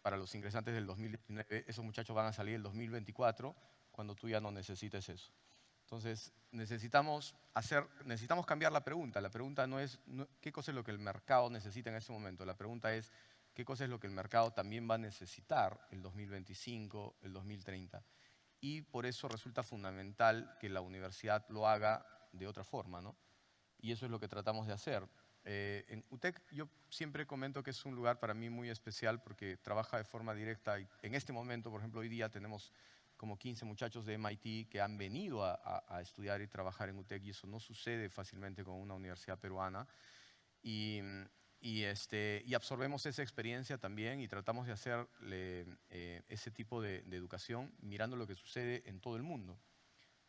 para los ingresantes del 2019, esos muchachos van a salir el 2024 cuando tú ya no necesites eso. Entonces, necesitamos cambiar la pregunta. La pregunta no es qué cosa es lo que el mercado necesita en este momento. La pregunta es qué cosa es lo que el mercado también va a necesitar el 2025, el 2030. Y por eso resulta fundamental que la universidad lo haga de otra forma, ¿no? Y eso es lo que tratamos de hacer. En UTEC yo siempre comento que es un lugar para mí muy especial porque trabaja de forma directa y en este momento, por ejemplo, hoy día tenemos como 15 muchachos de MIT que han venido a estudiar y trabajar en UTEC y eso no sucede fácilmente con una universidad peruana y absorbemos esa experiencia también y tratamos de hacerle ese tipo de educación mirando lo que sucede en todo el mundo,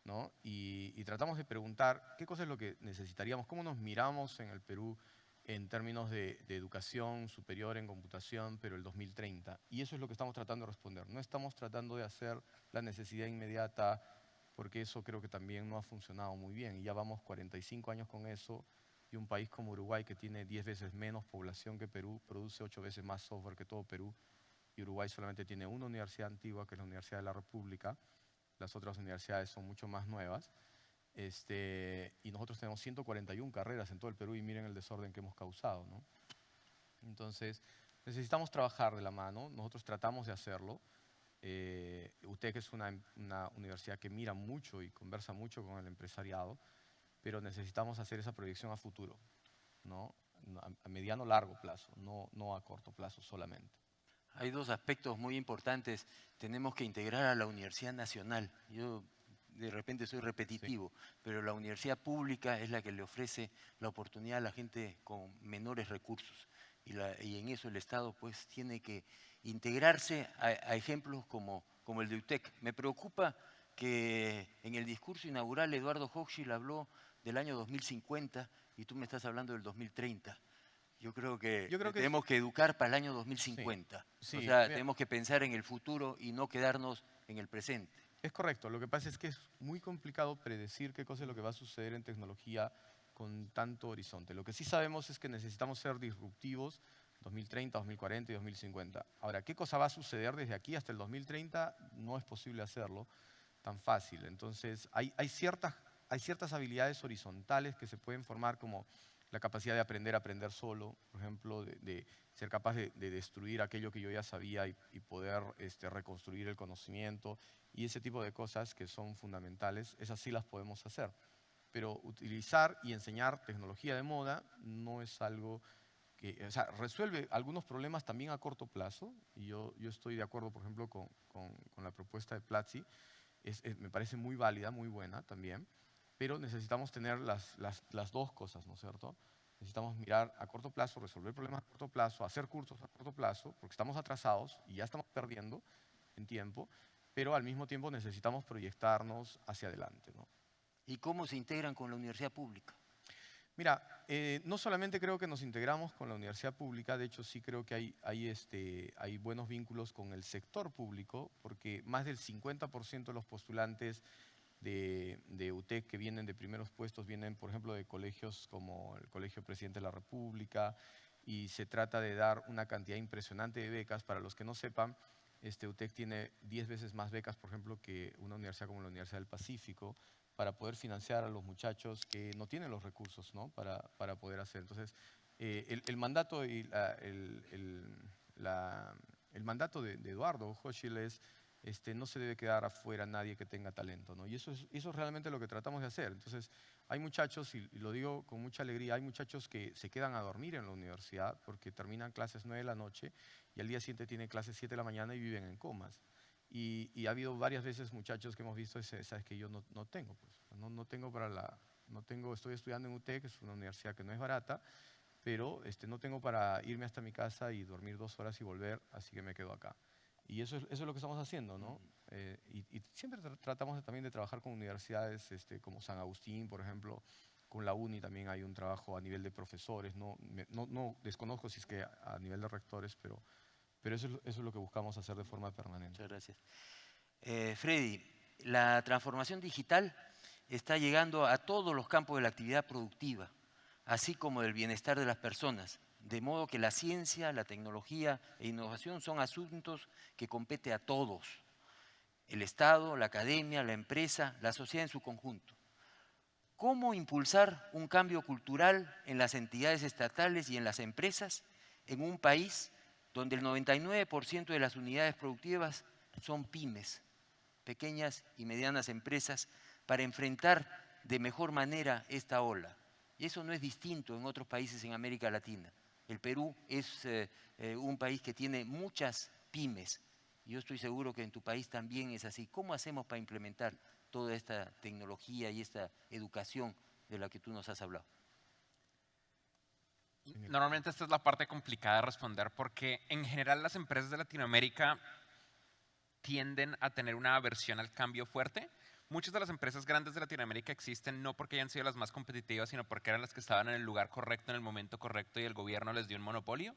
¿no? Y tratamos de preguntar qué cosa es lo que necesitaríamos, cómo nos miramos en el Perú en términos de educación superior en computación, pero el 2030. Y eso es lo que estamos tratando de responder. No estamos tratando de hacer la necesidad inmediata, porque eso creo que también no ha funcionado muy bien. Y ya vamos 45 años con eso, y un país como Uruguay, que tiene 10 veces menos población que Perú, produce 8 veces más software que todo Perú, y Uruguay solamente tiene una universidad antigua, que es la Universidad de la República. Las otras universidades son mucho más nuevas. Y nosotros tenemos 141 carreras en todo el Perú y miren el desorden que hemos causado, ¿no? Entonces, necesitamos trabajar de la mano. Nosotros tratamos de hacerlo. UTEC es una universidad que mira mucho y conversa mucho con el empresariado, pero necesitamos hacer esa proyección a futuro, ¿no? A mediano largo plazo, no a corto plazo solamente. Hay dos aspectos muy importantes. Tenemos que integrar a la Universidad Nacional. Yo de repente soy repetitivo, pero la universidad pública es la que le ofrece la oportunidad a la gente con menores recursos. Y en eso el Estado pues tiene que integrarse a ejemplos como el de UTEC. Me preocupa que en el discurso inaugural Eduardo Hochschild habló del año 2050 y tú me estás hablando del 2030. Yo creo que tenemos que educar para el año 2050. Sí, o sea, mira, tenemos que pensar en el futuro y no quedarnos en el presente. es correcto. Lo que pasa es que es muy complicado predecir qué cosa es lo que va a suceder en tecnología con tanto horizonte. Lo que sí sabemos es que necesitamos ser disruptivos 2030, 2040 y 2050. Ahora, ¿qué cosa va a suceder desde aquí hasta el 2030? No es posible hacerlo tan fácil. Entonces, hay ciertas habilidades horizontales que se pueden formar, como la capacidad de aprender a aprender solo, por ejemplo, de ser capaz de destruir aquello que yo ya sabía y poder reconstruir el conocimiento, y ese tipo de cosas que son fundamentales, esas sí las podemos hacer. Pero utilizar y enseñar tecnología de moda no es algo que, o sea, resuelve algunos problemas también a corto plazo, y yo estoy de acuerdo, por ejemplo, con la propuesta de Platzi. Me parece muy válida, muy buena también, pero necesitamos tener las dos cosas, ¿no es cierto? Necesitamos mirar a corto plazo, resolver problemas a corto plazo, hacer cursos a corto plazo, porque estamos atrasados y ya estamos perdiendo en tiempo, pero al mismo tiempo necesitamos proyectarnos hacia adelante, ¿no? ¿Y cómo se integran con la universidad pública? Mira, no solamente creo que nos integramos con la universidad pública, de hecho sí creo que hay buenos vínculos con el sector público, porque más del 50% de los postulantes de UTEC que vienen de primeros puestos vienen, por ejemplo, de colegios como el Colegio Presidente de la República, y se trata de dar una cantidad impresionante de becas. Para los que no sepan, UTEC tiene 10 veces más becas, por ejemplo, que una universidad como la Universidad del Pacífico, para poder financiar a los muchachos que no tienen los recursos, ¿no? para poder hacer. Entonces, el mandato el mandato de Eduardo Hochschild es: no se debe quedar afuera nadie que tenga talento, ¿no? Y eso es realmente lo que tratamos de hacer. Entonces, hay muchachos, y lo digo con mucha alegría, hay muchachos que se quedan a dormir en la universidad porque terminan clases 9 de la noche y al día siguiente tienen clases 7 de la mañana y viven en comas. Y ha habido varias veces muchachos que hemos visto, sabes que yo no tengo, pues, no tengo, estoy estudiando en UTEC, que es una universidad que no es barata, pero no tengo para irme hasta mi casa y dormir 2 horas y volver, así que me quedo acá. Y eso es lo que estamos haciendo, ¿no? Y siempre tratamos también de trabajar con universidades como San Agustín, por ejemplo. Con la UNI también hay un trabajo a nivel de profesores, no desconozco si es que a nivel de rectores, pero eso es lo que buscamos hacer de forma permanente. Muchas gracias. Freddy, la transformación digital está llegando a todos los campos de la actividad productiva, así como del bienestar de las personas, de modo que la ciencia, la tecnología e innovación son asuntos que compete a todos: el Estado, la academia, la empresa, la sociedad en su conjunto. ¿Cómo impulsar un cambio cultural en las entidades estatales y en las empresas en un país donde el 99% de las unidades productivas son pymes, pequeñas y medianas empresas, para enfrentar de mejor manera esta ola? Y eso no es distinto en otros países en América Latina. El Perú es un país que tiene muchas pymes. Yo estoy seguro que en tu país también es así. ¿Cómo hacemos para implementar toda esta tecnología y esta educación de la que tú nos has hablado? Normalmente esta es la parte complicada de responder, porque en general las empresas de Latinoamérica tienden a tener una aversión al cambio fuerte. Muchas de las empresas grandes de Latinoamérica existen no porque hayan sido las más competitivas, sino porque eran las que estaban en el lugar correcto, en el momento correcto, y el gobierno les dio un monopolio.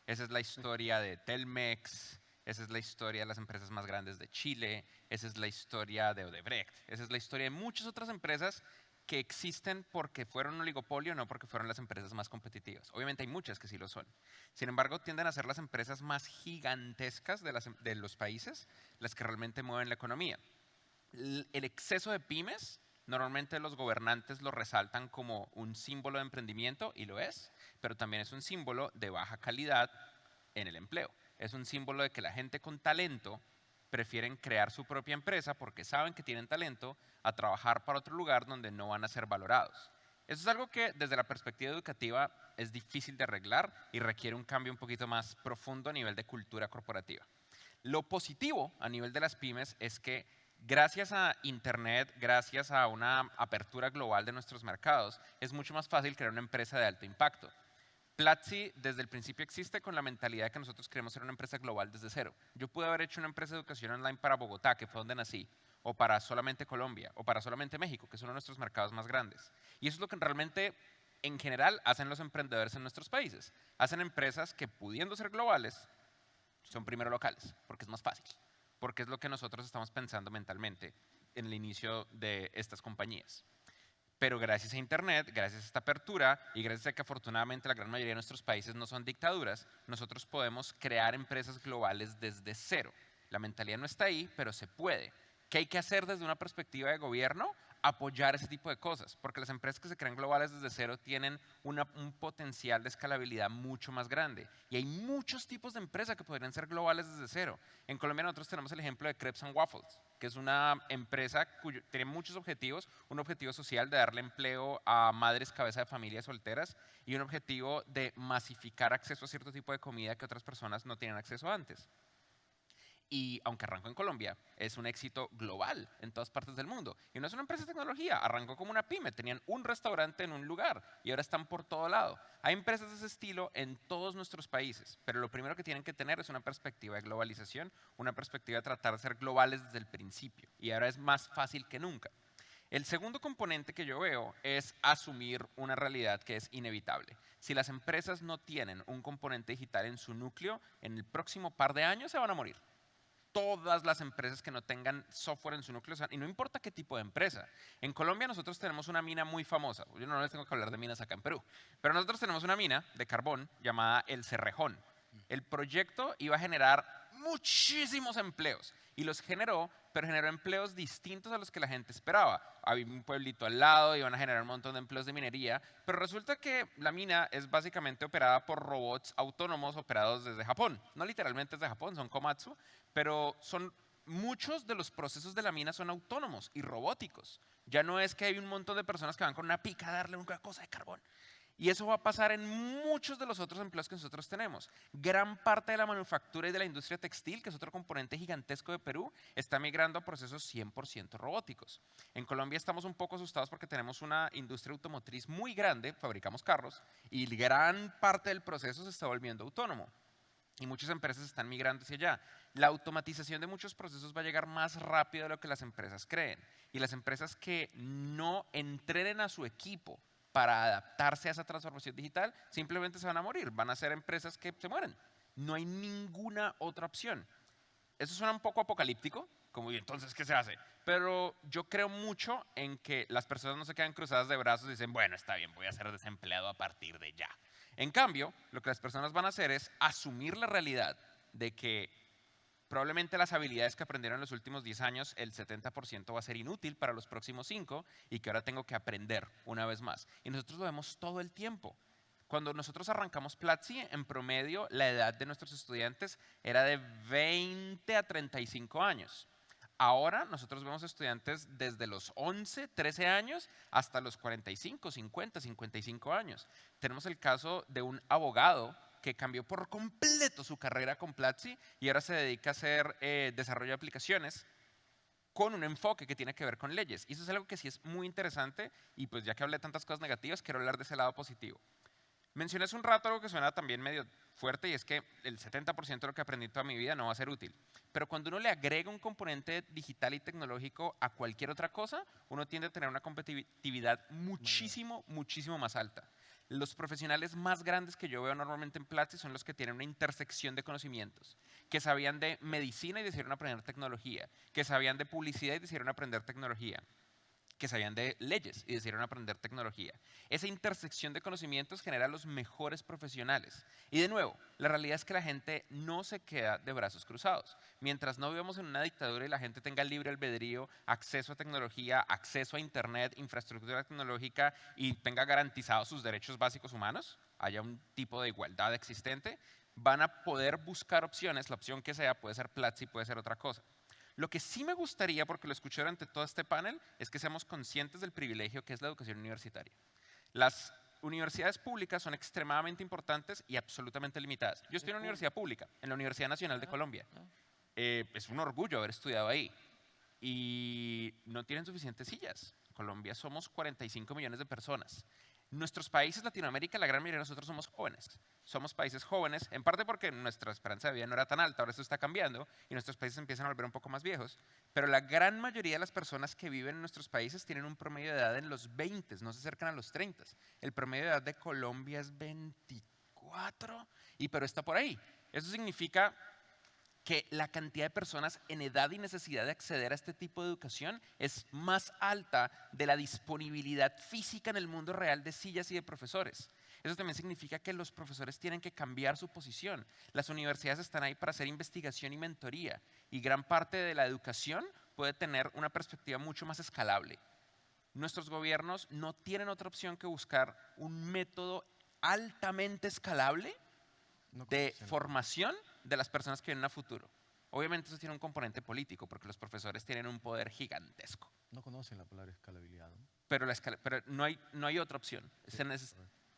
Esa es la historia de Telmex, esa es la historia de las empresas más grandes de Chile, esa es la historia de Odebrecht, esa es la historia de muchas otras empresas que existen porque fueron un oligopolio, no porque fueron las empresas más competitivas. Obviamente hay muchas que sí lo son. Sin embargo, tienden a ser las empresas más gigantescas de los países las que realmente mueven la economía. El exceso de pymes, normalmente los gobernantes lo resaltan como un símbolo de emprendimiento, y lo es, pero también es un símbolo de baja calidad en el empleo. Es un símbolo de que la gente con talento prefieren crear su propia empresa porque saben que tienen talento, a trabajar para otro lugar donde no van a ser valorados. Eso es algo que desde la perspectiva educativa es difícil de arreglar y requiere un cambio un poquito más profundo a nivel de cultura corporativa. Lo positivo a nivel de las pymes es que Gracias a Internet, gracias a una apertura global de nuestros mercados, es mucho más fácil crear una empresa de alto impacto. Platzi desde el principio existe con la mentalidad de que nosotros queremos ser una empresa global desde cero. Yo pude haber hecho una empresa de educación online para Bogotá, que fue donde nací, o para solamente Colombia, o para solamente México, que es uno de nuestros mercados más grandes. Y eso es lo que realmente, en general, hacen los emprendedores en nuestros países. Hacen empresas que, pudiendo ser globales, son primero locales, porque es más fácil, porque es lo que nosotros estamos pensando mentalmente en el inicio de estas compañías. Pero gracias a Internet, gracias a esta apertura y gracias a que afortunadamente la gran mayoría de nuestros países no son dictaduras, nosotros podemos crear empresas globales desde cero. La mentalidad no está ahí, pero se puede. ¿Qué hay que hacer desde una perspectiva de gobierno? Apoyar ese tipo de cosas, porque las empresas que se crean globales desde cero tienen un potencial de escalabilidad mucho más grande. Y hay muchos tipos de empresas que podrían ser globales desde cero. En Colombia nosotros tenemos el ejemplo de Crepes and Waffles, que es una empresa que tiene muchos objetivos, un objetivo social de darle empleo a madres cabeza de familias solteras y un objetivo de masificar acceso a cierto tipo de comida que otras personas no tienen acceso antes. Y aunque arrancó en Colombia, es un éxito global en todas partes del mundo. Y no es una empresa de tecnología, arrancó como una pyme, tenían un restaurante en un lugar y ahora están por todo lado. Hay empresas de ese estilo en todos nuestros países, pero lo primero que tienen que tener es una perspectiva de globalización, una perspectiva de tratar de ser globales desde el principio. Y ahora es más fácil que nunca. El segundo componente que yo veo es asumir una realidad que es inevitable. Si las empresas no tienen un componente digital en su núcleo, en el próximo par de años se van a morir. Todas las empresas que no tengan software en su núcleo, y no importa qué tipo de empresa. En Colombia nosotros tenemos una mina muy famosa, yo no les tengo que hablar de minas acá en Perú, pero nosotros tenemos una mina de carbón llamada El Cerrejón. El proyecto iba a generar muchísimos empleos y los generó, pero generó empleos distintos a los que la gente esperaba. Había un pueblito al lado, iban a generar un montón de empleos de minería, pero resulta que la mina es básicamente operada por robots autónomos operados desde Japón. No literalmente desde Japón, son Komatsu, pero muchos de los procesos de la mina son autónomos y robóticos. Ya no es que hay un montón de personas que van con una pica a darle una cosa de carbón. Y eso va a pasar en muchos de los otros empleos que nosotros tenemos. Gran parte de la manufactura y de la industria textil, que es otro componente gigantesco de Perú, está migrando a procesos 100% robóticos. En Colombia estamos un poco asustados porque tenemos una industria automotriz muy grande, fabricamos carros, y gran parte del proceso se está volviendo autónomo. Y muchas empresas están migrando hacia allá. La automatización de muchos procesos va a llegar más rápido de lo que las empresas creen. Y las empresas que no entrenen a su equipo para adaptarse a esa transformación digital, simplemente se van a morir. Van a ser empresas que se mueren. No hay ninguna otra opción. Eso suena un poco apocalíptico, como ¿y entonces qué se hace? Pero yo creo mucho en que las personas no se quedan cruzadas de brazos y dicen, bueno, está bien, voy a ser desempleado a partir de ya. En cambio, lo que las personas van a hacer es asumir la realidad de que probablemente las habilidades que aprendieron en los últimos 10 años, el 70% va a ser inútil para los próximos 5 y que ahora tengo que aprender una vez más. Y nosotros lo vemos todo el tiempo. Cuando nosotros arrancamos Platzi, en promedio, la edad de nuestros estudiantes era de 20 a 35 años. Ahora nosotros vemos estudiantes desde los 11, 13 años hasta los 45, 50, 55 años. Tenemos el caso de un abogado que cambió por completo su carrera con Platzi y ahora se dedica a hacer desarrollo de aplicaciones con un enfoque que tiene que ver con leyes. Y eso es algo que sí es muy interesante y pues ya que hablé de tantas cosas negativas, quiero hablar de ese lado positivo. Mencioné hace un rato algo que suena también medio fuerte y es que el 70% de lo que aprendí toda mi vida no va a ser útil. Pero cuando uno le agrega un componente digital y tecnológico a cualquier otra cosa, uno tiende a tener una competitividad muchísimo más alta. Los profesionales más grandes que yo veo normalmente en Platzi son los que tienen una intersección de conocimientos, que sabían de medicina y decidieron aprender tecnología, que sabían de publicidad y decidieron aprender tecnología, que sabían de leyes y decidieron aprender tecnología. Esa intersección de conocimientos genera los mejores profesionales. Y de nuevo, la realidad es que la gente no se queda de brazos cruzados. Mientras no vivamos en una dictadura y la gente tenga libre albedrío, acceso a tecnología, acceso a internet, infraestructura tecnológica y tenga garantizados sus derechos básicos humanos, haya un tipo de igualdad existente, van a poder buscar opciones, la opción que sea, puede ser Platzi, puede ser otra cosa. Lo que sí me gustaría, porque lo escuché durante todo este panel, es que seamos conscientes del privilegio que es la educación universitaria. Las universidades públicas son extremadamente importantes y absolutamente limitadas. Yo estoy en una universidad pública, en la Universidad Nacional de Colombia. Es un orgullo haber estudiado ahí. y no tienen suficientes sillas. En Colombia somos 45 millones de personas. Nuestros países, Latinoamérica, la gran mayoría de nosotros somos jóvenes. Somos países jóvenes, en parte porque nuestra esperanza de vida no era tan alta, ahora esto está cambiando y nuestros países empiezan a volver un poco más viejos. Pero la gran mayoría de las personas que viven en nuestros países tienen un promedio de edad en los 20, no se acercan a los 30. El promedio de edad de Colombia es 24, pero está por ahí. Eso significa que la cantidad de personas en edad y necesidad de acceder a este tipo de educación es más alta de la disponibilidad física en el mundo real de sillas y de profesores. Eso también significa que los profesores tienen que cambiar su posición. Las universidades están ahí para hacer investigación y mentoría, y gran parte de la educación puede tener una perspectiva mucho más escalable. Nuestros gobiernos no tienen otra opción que buscar un método altamente escalable de formación de las personas que vienen a futuro. Obviamente eso tiene un componente político, porque los profesores tienen un poder gigantesco. No conocen la palabra escalabilidad, ¿no? Pero no hay otra opción.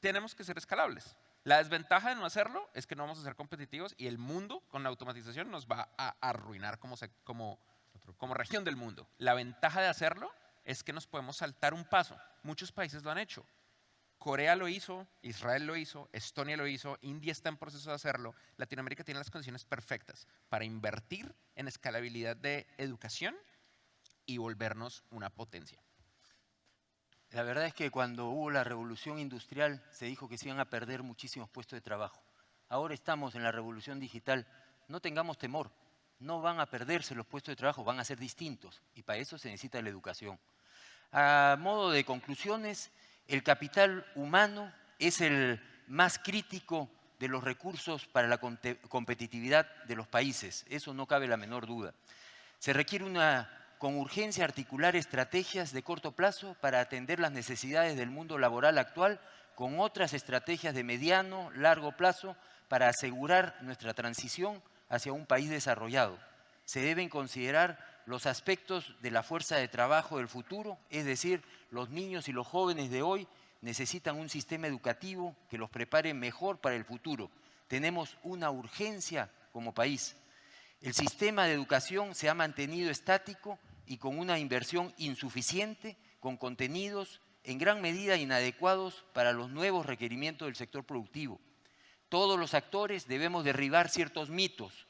Tenemos que ser escalables. La desventaja de no hacerlo es que no vamos a ser competitivos y el mundo con la automatización nos va a arruinar como región del mundo. La ventaja de hacerlo es que nos podemos saltar un paso. Muchos países lo han hecho. Corea lo hizo, Israel lo hizo, Estonia lo hizo, India está en proceso de hacerlo. Latinoamérica tiene las condiciones perfectas para invertir en escalabilidad de educación y volvernos una potencia. La verdad es que cuando hubo la revolución industrial se dijo que se iban a perder muchísimos puestos de trabajo. Ahora estamos en la revolución digital. No tengamos temor, no van a perderse los puestos de trabajo, van a ser distintos y para eso se necesita la educación. A modo de conclusiones, el capital humano es el más crítico de los recursos para la competitividad de los países, eso no cabe la menor duda. Se requiere con urgencia articular estrategias de corto plazo para atender las necesidades del mundo laboral actual con otras estrategias de mediano, largo plazo para asegurar nuestra transición hacia un país desarrollado. Se deben considerar los aspectos de la fuerza de trabajo del futuro, es decir, los niños y los jóvenes de hoy necesitan un sistema educativo que los prepare mejor para el futuro. Tenemos una urgencia como país. El sistema de educación se ha mantenido estático y con una inversión insuficiente, con contenidos en gran medida inadecuados para los nuevos requerimientos del sector productivo. Todos los actores debemos derribar ciertos mitos,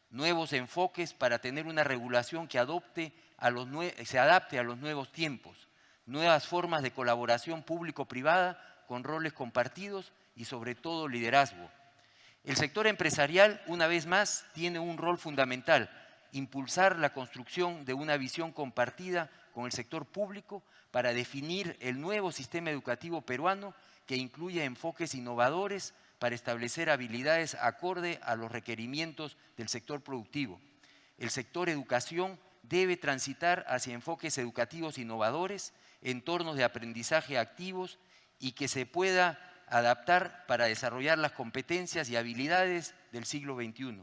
nuevos enfoques para tener una regulación que se adapte a los nuevos tiempos, nuevas formas de colaboración público-privada con roles compartidos y sobre todo liderazgo. El sector empresarial, una vez más, tiene un rol fundamental, impulsar la construcción de una visión compartida con el sector público para definir el nuevo sistema educativo peruano que incluye enfoques innovadores para establecer habilidades acorde a los requerimientos del sector productivo. El sector educación debe transitar hacia enfoques educativos innovadores, entornos de aprendizaje activos y que se pueda adaptar para desarrollar las competencias y habilidades del siglo XXI.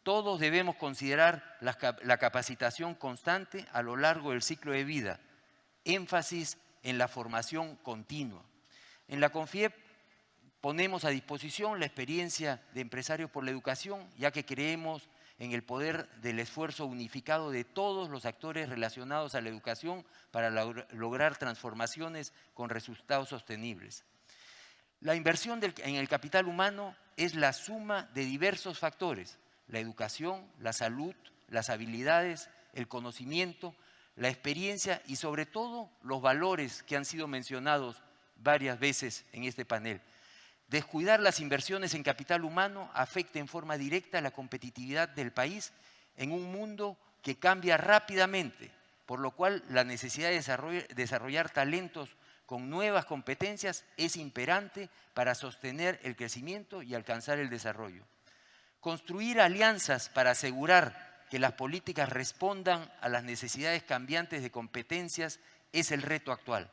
Todos debemos considerar la capacitación constante a lo largo del ciclo de vida, énfasis en la formación continua. En la CONFIEP ponemos a disposición la experiencia de Empresarios por la Educación, ya que creemos en el poder del esfuerzo unificado de todos los actores relacionados a la educación para lograr transformaciones con resultados sostenibles. La inversión en el capital humano es la suma de diversos factores: la educación, la salud, las habilidades, el conocimiento, la experiencia y sobre todo los valores que han sido mencionados varias veces en este panel. Descuidar las inversiones en capital humano afecta en forma directa la competitividad del país en un mundo que cambia rápidamente, por lo cual la necesidad de desarrollar talentos con nuevas competencias es imperante para sostener el crecimiento y alcanzar el desarrollo. Construir alianzas para asegurar que las políticas respondan a las necesidades cambiantes de competencias es el reto actual.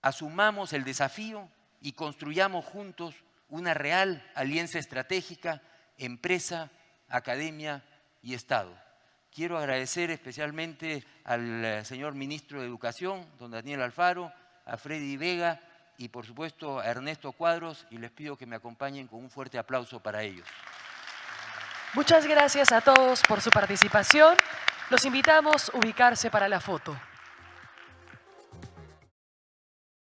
Asumamos el desafío y construyamos juntos una real alianza estratégica, empresa, academia y Estado. Quiero agradecer especialmente al señor Ministro de Educación, don Daniel Alfaro, a Freddy Vega y por supuesto a Ernesto Cuadros, y les pido que me acompañen con un fuerte aplauso para ellos. Muchas gracias a todos por su participación. Los invitamos a ubicarse para la foto.